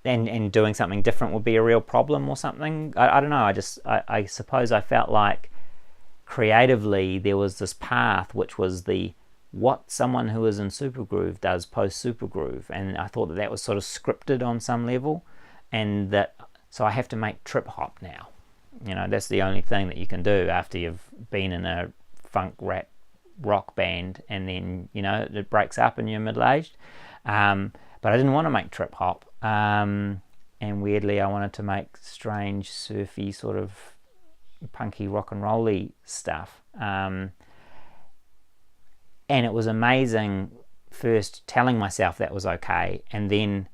and doing something different would be a real problem or something. I don't know. I suppose I felt like creatively there was this path which was what someone who is in Supergroove does post Supergroove, and I thought that was sort of scripted on some level, and that so I have to make trip hop now. That's the only thing that you can do after you've been in a funk rap rock band, and then it breaks up and you're middle-aged. But I didn't want to make trip hop, and weirdly I wanted to make strange surfy sort of punky rock and rolly stuff. And it was amazing first telling myself that was okay, and then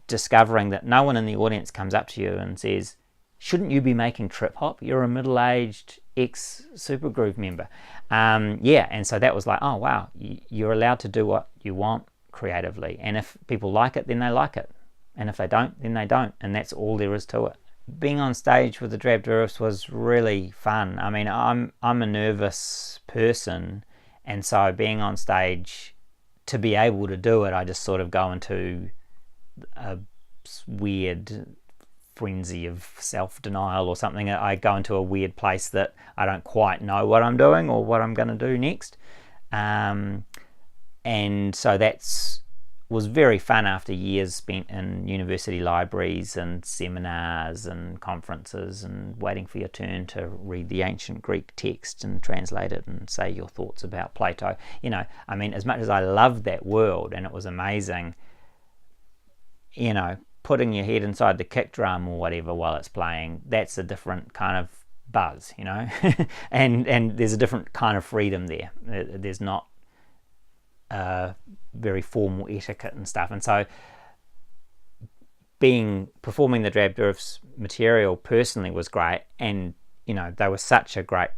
discovering that no one in the audience comes up to you and says, shouldn't you be making trip hop? You're a middle-aged ex-Supergroove member. And so that was like, oh wow, you're allowed to do what you want creatively, and if people like it, then they like it, and if they don't, then they don't, and that's all there is to it. Being on stage with the Drab Douriffs was really fun. I mean, I'm a nervous person, and so being on stage, to be able to do it, I just sort of go into a weird frenzy of self-denial or something. I go into a weird place that I don't quite know what I'm doing or what I'm going to do next. And so was very fun after years spent in university libraries and seminars and conferences and waiting for your turn to read the ancient Greek text and translate it and say your thoughts about Plato. I mean, as much as I loved that world and it was amazing, putting your head inside the kick drum or whatever while it's playing, that's a different kind of buzz, and there's a different kind of freedom there. There's not very formal etiquette and stuff, and so performing the Drab Douriffs material personally was great, and they were such a great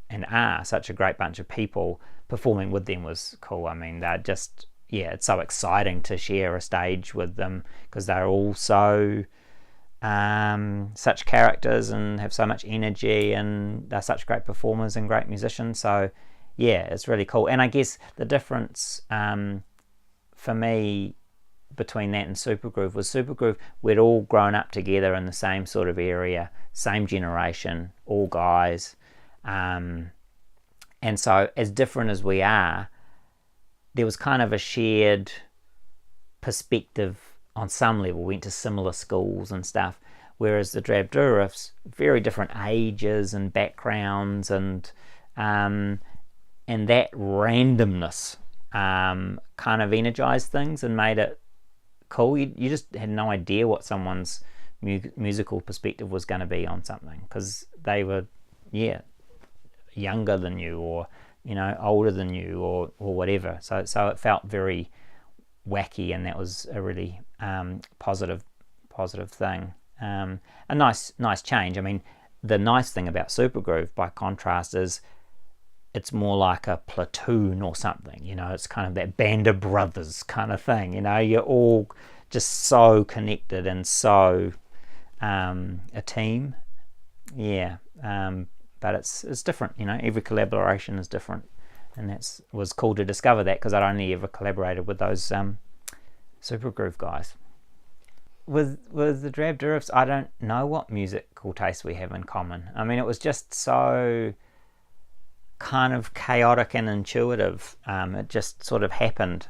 bunch of people. Performing with them was cool. I mean, they're just, it's so exciting to share a stage with them because they're all so such characters and have so much energy, and they're such great performers and great musicians. So it's really cool. And I guess the difference for me between that and Supergroove was we'd all grown up together in the same sort of area, same generation, all guys, and so as different as we are, there was kind of a shared perspective on some level. We went to similar schools and stuff, whereas the Drab Douriffs, very different ages and backgrounds, and that randomness kind of energized things and made it cool. You just had no idea what someone's musical perspective was going to be on something, because they were younger than you, or older than you, or whatever. So it felt very wacky, and that was a really positive thing. A nice change. I mean, the nice thing about Supergroove, by contrast, is it's more like a platoon or something. It's kind of that band of brothers kind of thing. You're all just so connected and so a team. But it's different. Every collaboration is different, and that was cool to discover that, because I'd only ever collaborated with those Supergroove guys. With the Drab Douriffs, I don't know what musical taste we have in common. I mean, it was just so kind of chaotic and intuitive. It just sort of happened,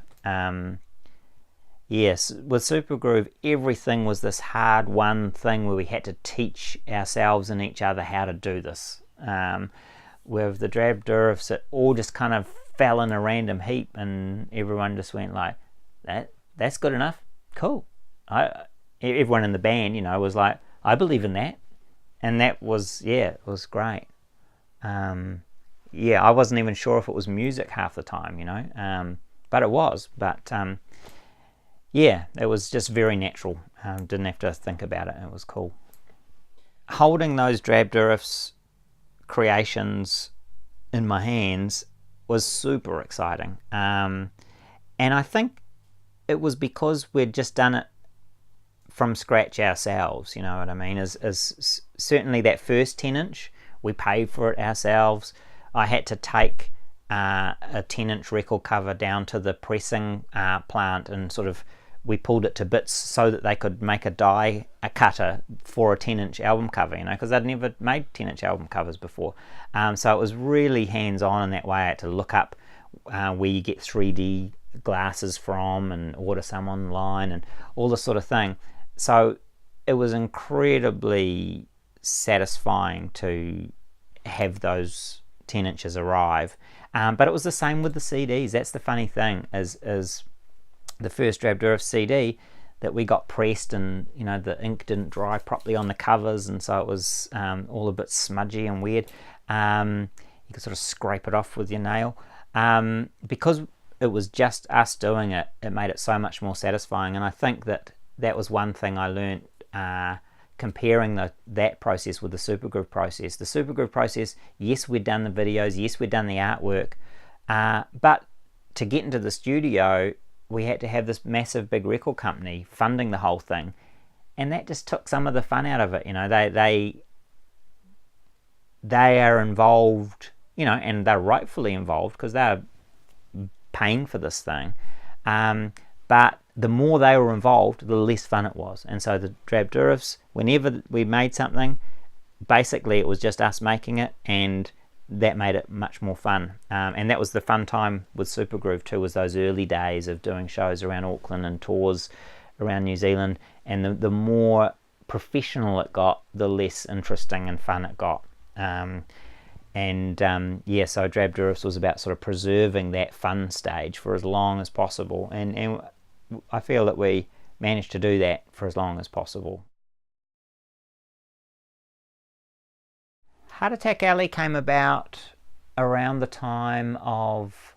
yes, with Supergroove, everything was this hard one thing where we had to teach ourselves and each other how to do this. With the drab durifs, it all just kind of fell in a random heap, and everyone just went like, that's good enough, cool. Everyone in the band, was like, I believe in that, and that was, it was great. I wasn't even sure if it was music half the time, but it was. But it was just very natural. Didn't have to think about it. It was cool. Holding those drab durifs creations in my hands was super exciting. And I think it was because we'd just done it from scratch ourselves, you know what I mean? As certainly that first 10-inch, we paid for it ourselves. I had to take a 10-inch record cover down to the pressing plant, and sort of we pulled it to bits so that they could make a cutter for a 10-inch album cover, because I'd never made 10-inch album covers before. So it was really hands-on in that way. I had to look up where you get 3D glasses from and order some online and all this sort of thing. So it was incredibly satisfying to have those 10 inches arrive. But it was the same with the CDs. That's the funny thing, is the first Drab Durif CD that we got pressed, and the ink didn't dry properly on the covers, and so it was all a bit smudgy and weird. You could sort of scrape it off with your nail. Because it was just us doing it, it made it so much more satisfying. And I think that was one thing I learned comparing that process with the Supergroove process. The Supergroove process, yes, we'd done the videos, yes, we'd done the artwork, but to get into the studio, we had to have this massive big record company funding the whole thing, and that just took some of the fun out of it. They are involved, and they're rightfully involved because they're paying for this thing. But the more they were involved, the less fun it was. And so the Drab Durifs, whenever we made something, basically it was just us making it, and that made it much more fun. And that was the fun time with Supergroove too, was those early days of doing shows around Auckland and tours around New Zealand. And the more professional it got, the less interesting and fun it got. So Drab Durifs was about sort of preserving that fun stage for as long as possible, and I feel that we managed to do that for as long as possible. Heart Attack Alley came about around the time of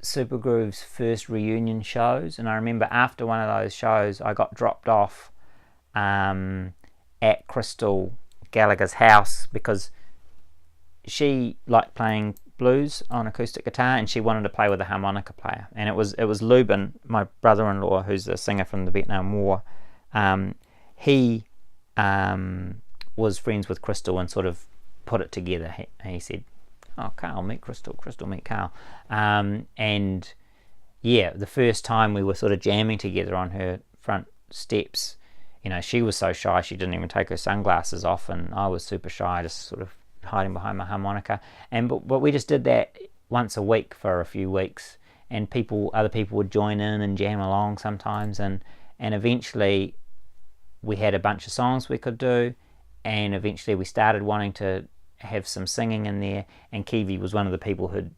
Supergroove's first reunion shows, and I remember after one of those shows I got dropped off at Crystal Gallagher's house because she liked playing blues on acoustic guitar, and she wanted to play with a harmonica player. And it was Lubin, my brother-in-law, who's a singer from the Vietnam War. He was friends with Crystal and sort of put it together. He said, "Oh, Karl, meet Crystal. Crystal, meet Karl." The first time we were sort of jamming together on her front steps, she was so shy she didn't even take her sunglasses off, and I was super shy, just sort of hiding behind my harmonica. But we just did that once a week for a few weeks, and other people would join in and jam along sometimes, and eventually we had a bunch of songs we could do, and eventually we started wanting to have some singing in there, and Kiwi was one of the people who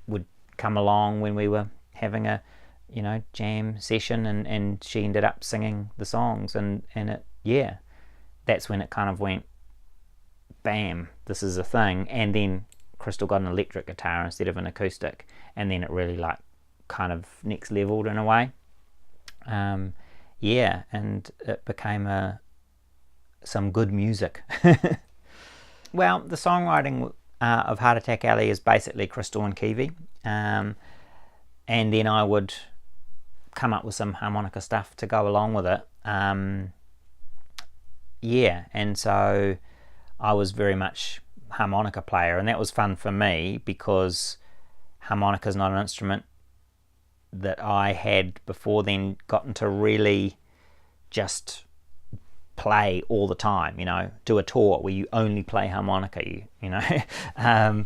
would come along when we were having a jam session, and she ended up singing the songs, and that's when it kind of went bam, this is a thing. And then Crystal got an electric guitar instead of an acoustic, and then it really kind of next leveled in a way. And it became some good music. Well, the songwriting of Heart Attack Alley is basically Crystal and Kiwi, and then I would come up with some harmonica stuff to go along with it. And so I was very much harmonica player, and that was fun for me because harmonica is not an instrument that I had before then gotten to really just play all the time, do a tour where you only play harmonica, and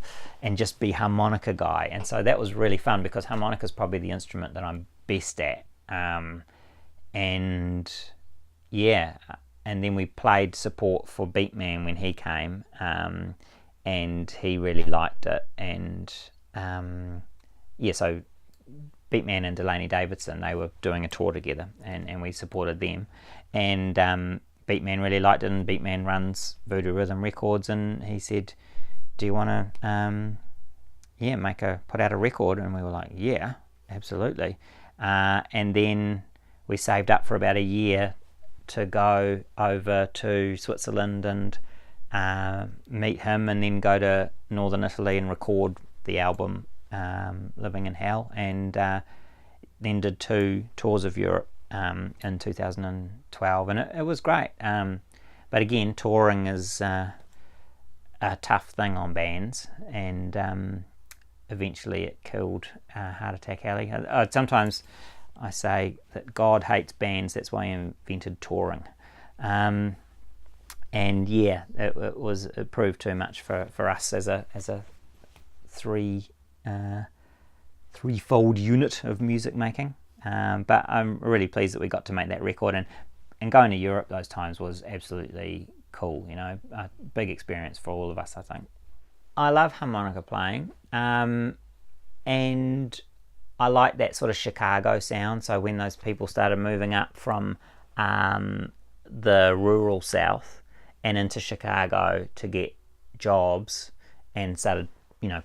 just be harmonica guy. And so that was really fun because harmonica is probably the instrument that I'm best at And yeah, and then we played support for Beatman when he came, and he really liked it. And so Beatman and Delaney Davidson, they were doing a tour together, and we supported them. And Beatman really liked it, and Beatman runs Voodoo Rhythm Records, and he said, do you want to put out a record? And we were like, yeah, absolutely. And then we saved up for about a year to go over to Switzerland and meet him, and then go to northern Italy and record the album Living in Hell, and then did 2 tours of Europe in 2012, and it was great. But again, touring is a tough thing on bands, and eventually it killed Heart Attack Alley. Sometimes I say that God hates bands, that's why he invented touring. And yeah, it proved too much for us as a threefold unit of music making. But I'm really pleased that we got to make that record, and going to Europe those times was absolutely cool, a big experience for all of us, I think. I love harmonica playing, and I like that sort of Chicago sound. So when those people started moving up from the rural South and into Chicago to get jobs, and started,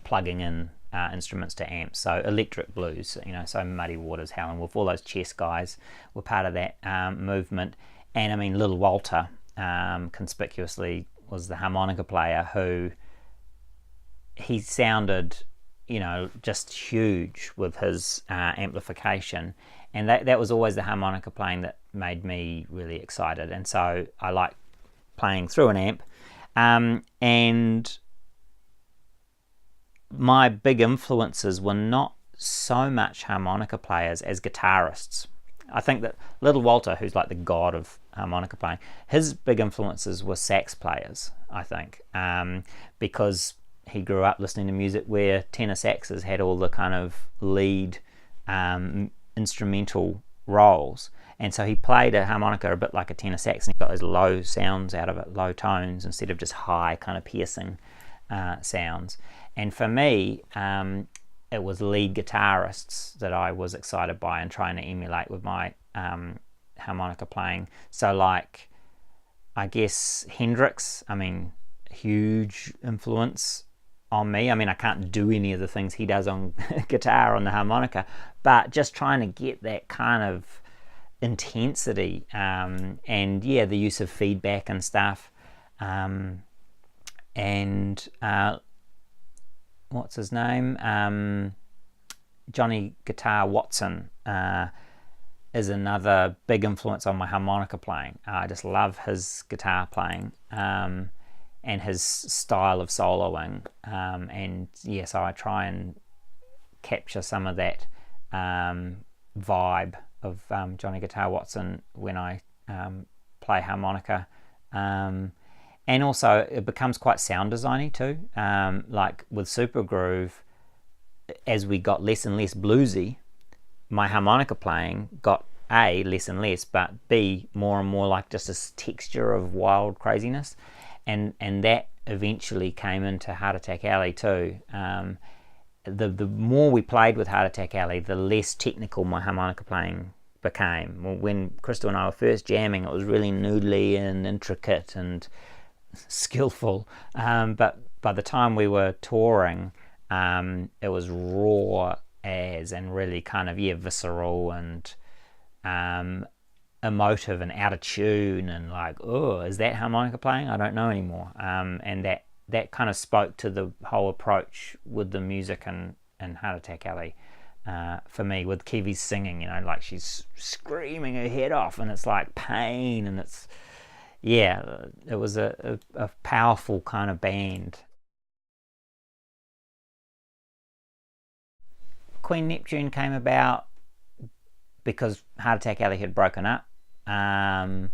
plugging in instruments to amps, so electric blues, so Muddy Waters, Howlin' Wolf, all those chess guys were part of that movement. And I mean, Little Walter conspicuously was the harmonica player, who he sounded, just huge with his amplification, and that was always the harmonica playing that made me really excited. And so I like playing through an amp, and my big influences were not so much harmonica players as guitarists. I think that Little Walter, who's like the god of harmonica playing, his big influences were sax players, I think, because he grew up listening to music where tenor saxes had all the kind of lead instrumental roles, and so he played a harmonica a bit like a tenor sax, and he got those low sounds out of it, low tones, instead of just high kind of piercing sounds. And for me, it was lead guitarists that I was excited by and trying to emulate with my harmonica playing. So like, I guess Hendrix, huge influence on me. I can't do any of the things he does on guitar on the harmonica, but just trying to get that kind of intensity, and yeah, the use of feedback and stuff, and what's his name, Johnny Guitar Watson is another big influence on my harmonica playing. I just love his guitar playing, and his style of soloing, and yeah, so I try and capture some of that vibe of Johnny Guitar Watson when I play harmonica, and also it becomes quite sound designy too. Like with Supergroove, as we got less and less bluesy, my harmonica playing got A, less and less, but B, more and more like just this texture of wild craziness, and that eventually came into Heart Attack Alley too. The more we played with Heart Attack Alley, the less technical my harmonica playing became. When Crystal and I were first jamming, it was really noodly and intricate and skillful, but by the time we were touring, it was raw as, and really kind of visceral and emotive and out of tune, and like, oh, is that harmonica playing? I don't know anymore. And that kind of spoke to the whole approach with the music and Heart Attack Alley, for me, with Kiwi's singing, like she's screaming her head off, and it's like pain, and it's, yeah, it was a powerful kind of band. Queen Neptune came about because Heart Attack Alley had broken up, and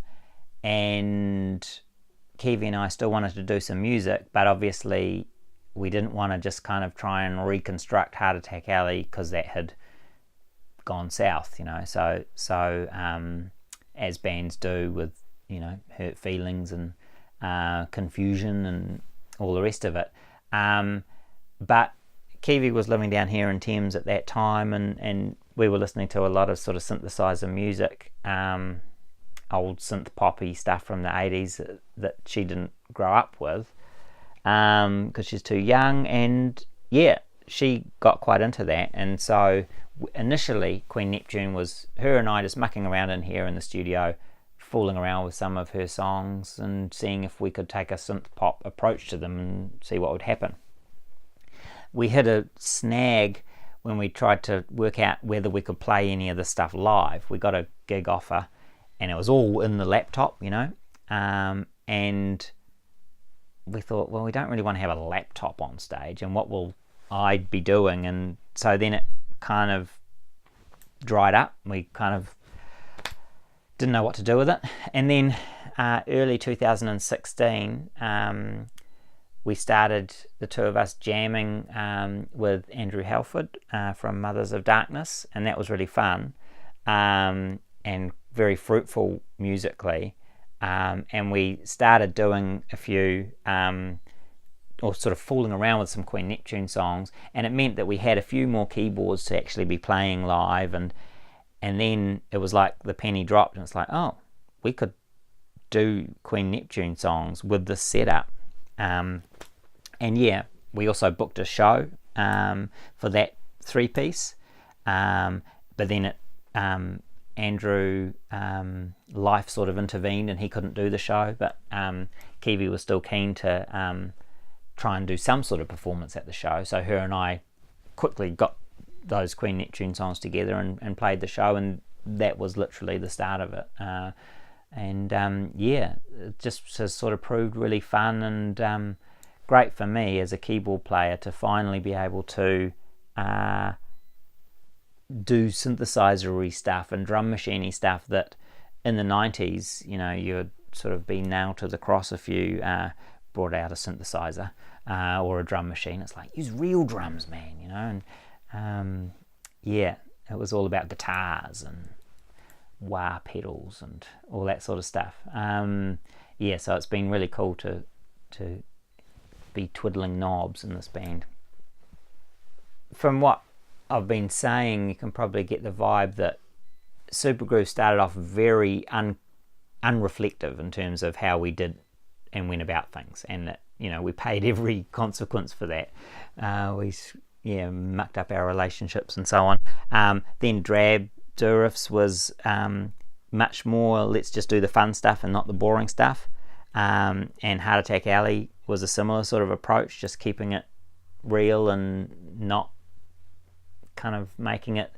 Kiwi and I still wanted to do some music, but obviously we didn't want to just kind of try and reconstruct Heart Attack Alley, because that had gone south, so as bands do, with hurt feelings and confusion and all the rest of it. But Kiwi was living down here in Thames at that time, and we were listening to a lot of sort of synthesizer music, old synth poppy stuff from the 80s that she didn't grow up with, because she's too young. And yeah, she got quite into that. And so initially Queen Neptune was her and I just mucking around in here in the studio, fooling around with some of her songs and seeing if we could take a synth pop approach to them and see what would happen. We hit a snag when we tried to work out whether we could play any of this stuff live. We got a gig offer and it was all in the laptop, and we thought, well, we don't really want to have a laptop on stage, and what will I be doing? And so then it kind of dried up. We kind of didn't know what to do with it. And then early 2016, we started, the two of us, jamming with Andrew Halford from Mothers of Darkness, and that was really fun and very fruitful musically. And we started doing a few, or sort of fooling around with some Queen Neptune songs, and it meant that we had a few more keyboards to actually be playing live, and then it was like the penny dropped, and it's like, oh, we could do Queen Neptune songs with this setup. And yeah, we also booked a show for that 3-piece, but then Andrew life sort of intervened and he couldn't do the show, but Kiwi was still keen to try and do some sort of performance at the show, so her and I quickly got those Queen Neptune songs together and played the show, and that was literally the start of it. Yeah, it just has sort of proved really fun and great for me as a keyboard player to finally be able to do synthesizer-y stuff and drum machine-y stuff that in the 90s, you'd sort of be nailed to the cross if you brought out a synthesizer or a drum machine. It's like, use real drums, man, and yeah, it was all about guitars and wah pedals and all that sort of stuff. Yeah, so it's been really cool to be twiddling knobs in this band. From what I've been saying, you can probably get the vibe that Supergroove started off very unreflective in terms of how we did and went about things, and that we paid every consequence for that. We mucked up our relationships and so on. Then Drab Durifs was much more, let's just do the fun stuff and not the boring stuff. And Heart Attack Alley was a similar sort of approach, just keeping it real and not kind of making it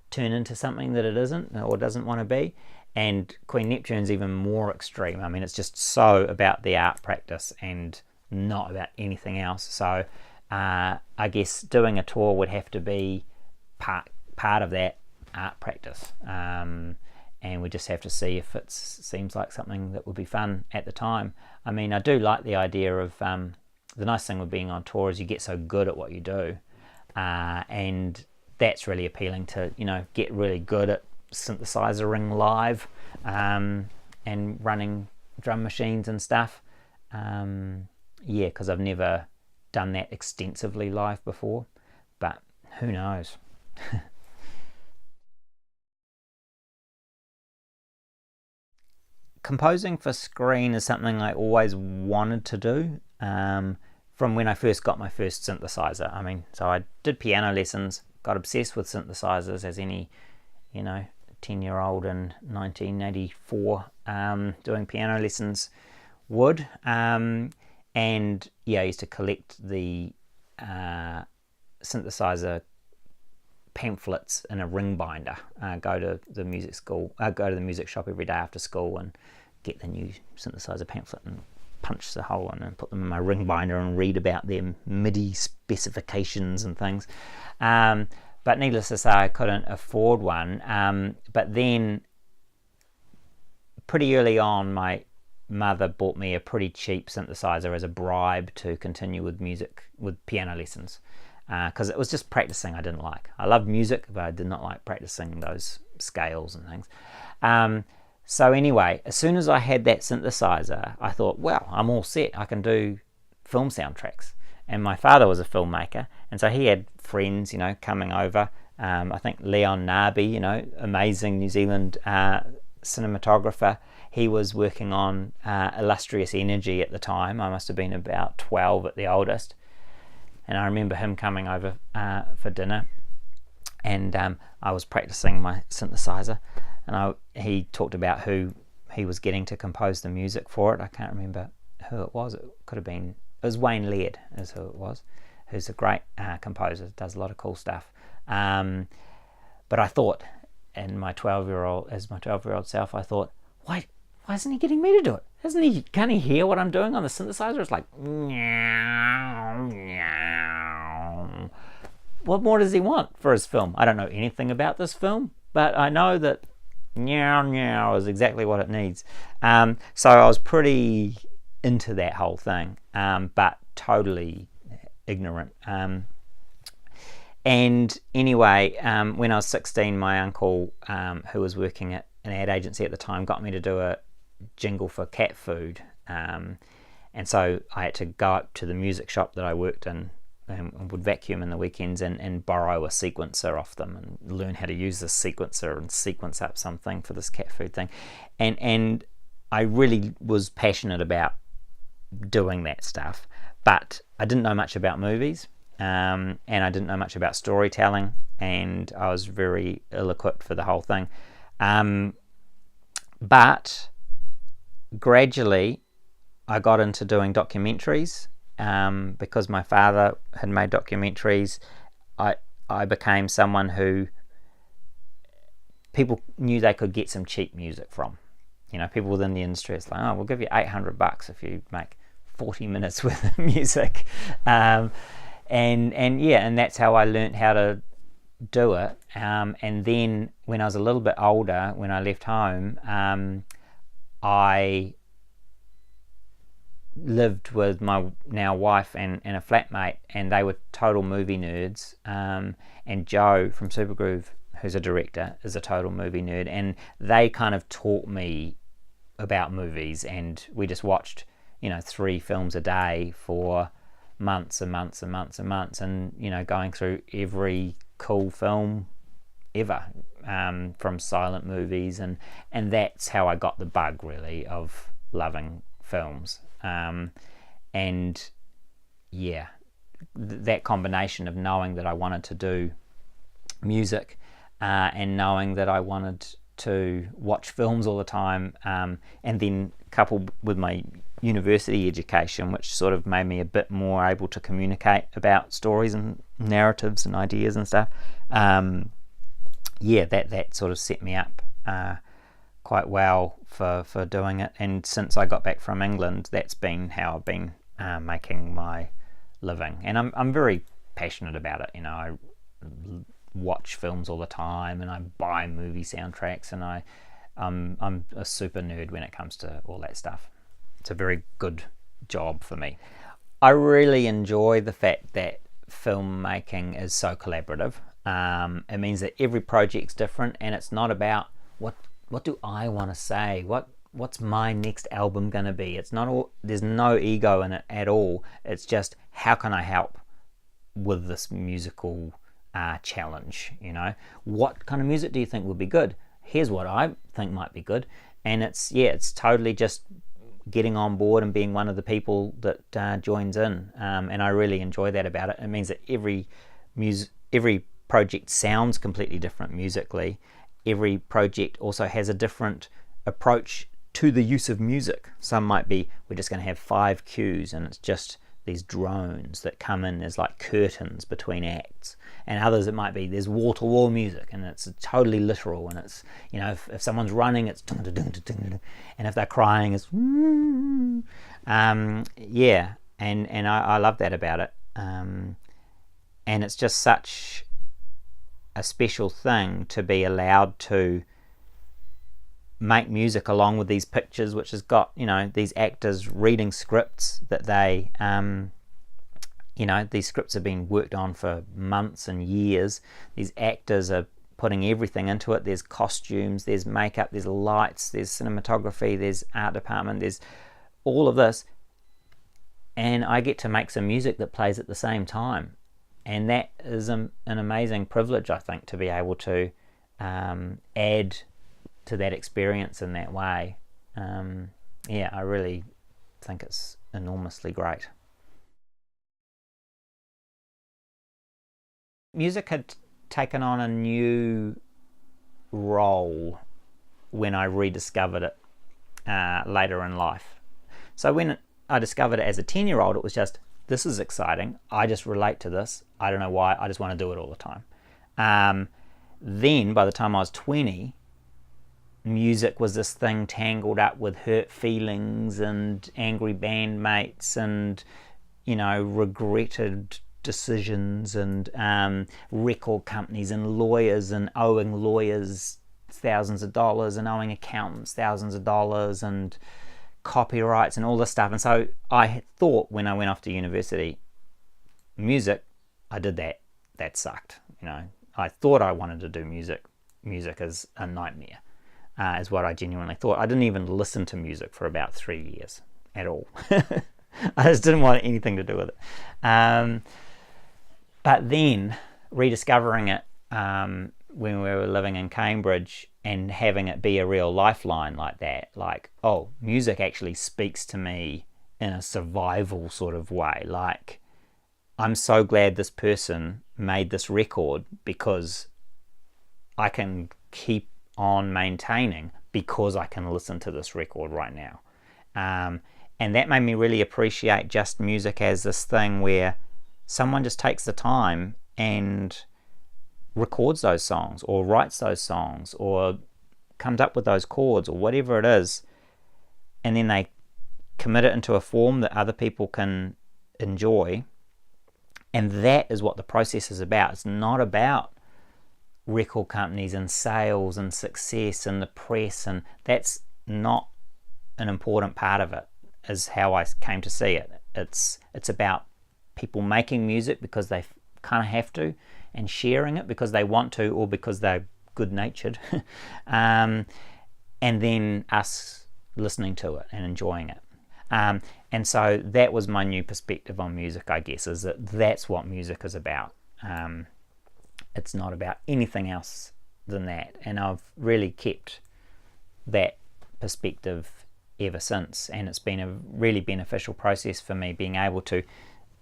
turn into something that it isn't or doesn't want to be. And Queen Neptune's even more extreme. I mean, it's just so about the art practice and not about anything else. So I guess doing a tour would have to be part of that art practice, and we just have to see if it seems like something that would be fun at the time. I mean, I do like the idea of the nice thing with being on tour is you get so good at what you do, and that's really appealing to get really good at synthesizing live and running drum machines and stuff. Yeah, because I've never done that extensively live before, but who knows. Composing for screen is something I always wanted to do from when I first got my first synthesizer. I mean, so I did piano lessons, got obsessed with synthesizers as any 10-year-old in 1984 doing piano lessons would. And yeah, I used to collect the synthesizer pamphlets in a ring binder. Go to the music shop every day after school and get the new synthesizer pamphlet and punch the hole in and put them in my ring binder and read about their MIDI specifications and things. But needless to say, I couldn't afford one. But then pretty early on, my mother bought me a pretty cheap synthesizer as a bribe to continue with piano lessons. because it was just practicing I didn't like. I loved music, but I did not like practicing those scales and things. So anyway, as soon as I had that synthesizer, I thought, well, I'm all set. I can do film soundtracks. And my father was a filmmaker, and so he had friends, coming over. I think Leon Narby, amazing New Zealand cinematographer. He was working on Illustrious Energy at the time. I must have been about 12 at the oldest. And I remember him coming over for dinner, and I was practicing my synthesizer, and he talked about who he was getting to compose the music for it. I can't remember who it was. It was Wayne Laird is who it was, who's a great composer, does a lot of cool stuff. But I thought, as my 12-year-old self, I thought, why isn't he getting me to do it? Can't he hear what I'm doing on the synthesizer? It's like, meow, meow. What more does he want for his film? I don't know anything about this film, but I know that meow, meow is exactly what it needs. So I was pretty into that whole thing, but totally ignorant. And anyway, when I was 16, my uncle, who was working at an ad agency at the time, got me to do a jingle for cat food. And so I had to go up to the music shop that I worked in and would vacuum in the weekends and borrow a sequencer off them and learn how to use this sequencer and sequence up something for this cat food thing. And I really was passionate about doing that stuff, but I didn't know much about movies, and I didn't know much about storytelling, and I was very ill-equipped for the whole thing. But gradually I got into doing documentaries, because my father had made documentaries. I became someone who people knew they could get some cheap music from. People within the industry, it's like, oh, we'll give you $800 if you make 40 minutes worth of music. And that's how I learnt how to do it. And then when I was a little bit older, when I left home, I lived with my now wife and a flatmate, and they were total movie nerds. And Joe from Supergroove, who's a director, is a total movie nerd, and they kind of taught me about movies, and we just watched 3 films a day for months and months and months and months, and going through every cool film ever, from silent movies, and that's how I got the bug, really, of loving films. And yeah, that combination of knowing that I wanted to do music, and knowing that I wanted to watch films all the time, and then coupled with my university education, which sort of made me a bit more able to communicate about stories and narratives and ideas and stuff. That sort of set me up quite well for doing it. And since I got back from England, that's been how I've been making my living. And I'm very passionate about it. I watch films all the time, and I buy movie soundtracks, and I'm a super nerd when it comes to all that stuff. It's a very good job for me. I really enjoy the fact that filmmaking is so collaborative. It means that every project's different, and it's not about what do I want to say, what's my next album going to be. It's not all, there's no ego in it at all. It's just, how can I help with this musical challenge? What kind of music do you think would be good? Here's what I think might be good. And it's totally just getting on board and being one of the people that joins in, and I really enjoy that about it. It means that every project sounds completely different musically. Every project also has a different approach to the use of music. Some might be, we're just going to have 5 cues, and it's just these drones that come in as like curtains between acts. And others, it might be there's wall-to-wall music, and it's totally literal, and it's, if someone's running, it's and if they're crying, it's and I love that about it. And it's just such a special thing to be allowed to make music along with these pictures, which has got these actors reading scripts that they you know, these scripts have been worked on for months and years. These actors are putting everything into it. There's costumes, there's makeup, there's lights, there's cinematography, there's art department, there's all of this. And I get to make some music that plays at the same time. And that is an amazing privilege, I think, to be able to add to that experience in that way. Yeah, I really think it's enormously great. Music had taken on a new role when I rediscovered it later in life. So when I discovered it as a 10-year-old, it was just, this is exciting. I just relate to this. I don't know why. I just want to do it all the time. Then by the time I was 20, music was this thing tangled up with hurt feelings and angry bandmates and, you know, regretted decisions and record companies and lawyers and owing lawyers thousands of dollars and owing accountants thousands of dollars and copyrights and all this stuff. And so I thought when I went off to university, music, I did that sucked. You know, I thought I wanted to do music. Music is a nightmare, is what I genuinely thought. I didn't even listen to music for about 3 years at all. I just didn't want anything to do with it. But then rediscovering it when we were living in Cambridge and having it be a real lifeline like that, like, oh, music actually speaks to me in a survival sort of way. Like, I'm so glad this person made this record because I can keep on maintaining because I can listen to this record right now. And that made me really appreciate just music as this thing where someone just takes the time and records those songs or writes those songs or comes up with those chords or whatever it is, and then they commit it into a form that other people can enjoy. And that is what the process is about. It's not about record companies and sales and success and the press, and that's not an important part of it, is how I came to see it. It's about people making music because they kind of have to, and sharing it because they want to or because they're good-natured, and then us listening to it and enjoying it. And so that was my new perspective on music, I guess, is that that's what music is about. It's not about anything else than that, and I've really kept that perspective ever since, and it's been a really beneficial process for me, being able to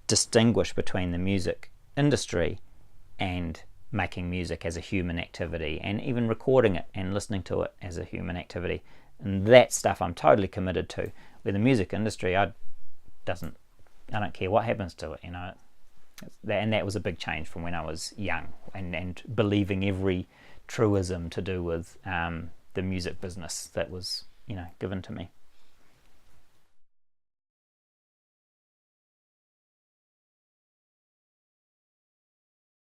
distinguish between the music industry and making music as a human activity, and even recording it and listening to it as a human activity. And that stuff I'm totally committed to. With the music industry, I don't care what happens to it, you know. And that was a big change from when I was young and believing every truism to do with the music business that was, you know, given to me.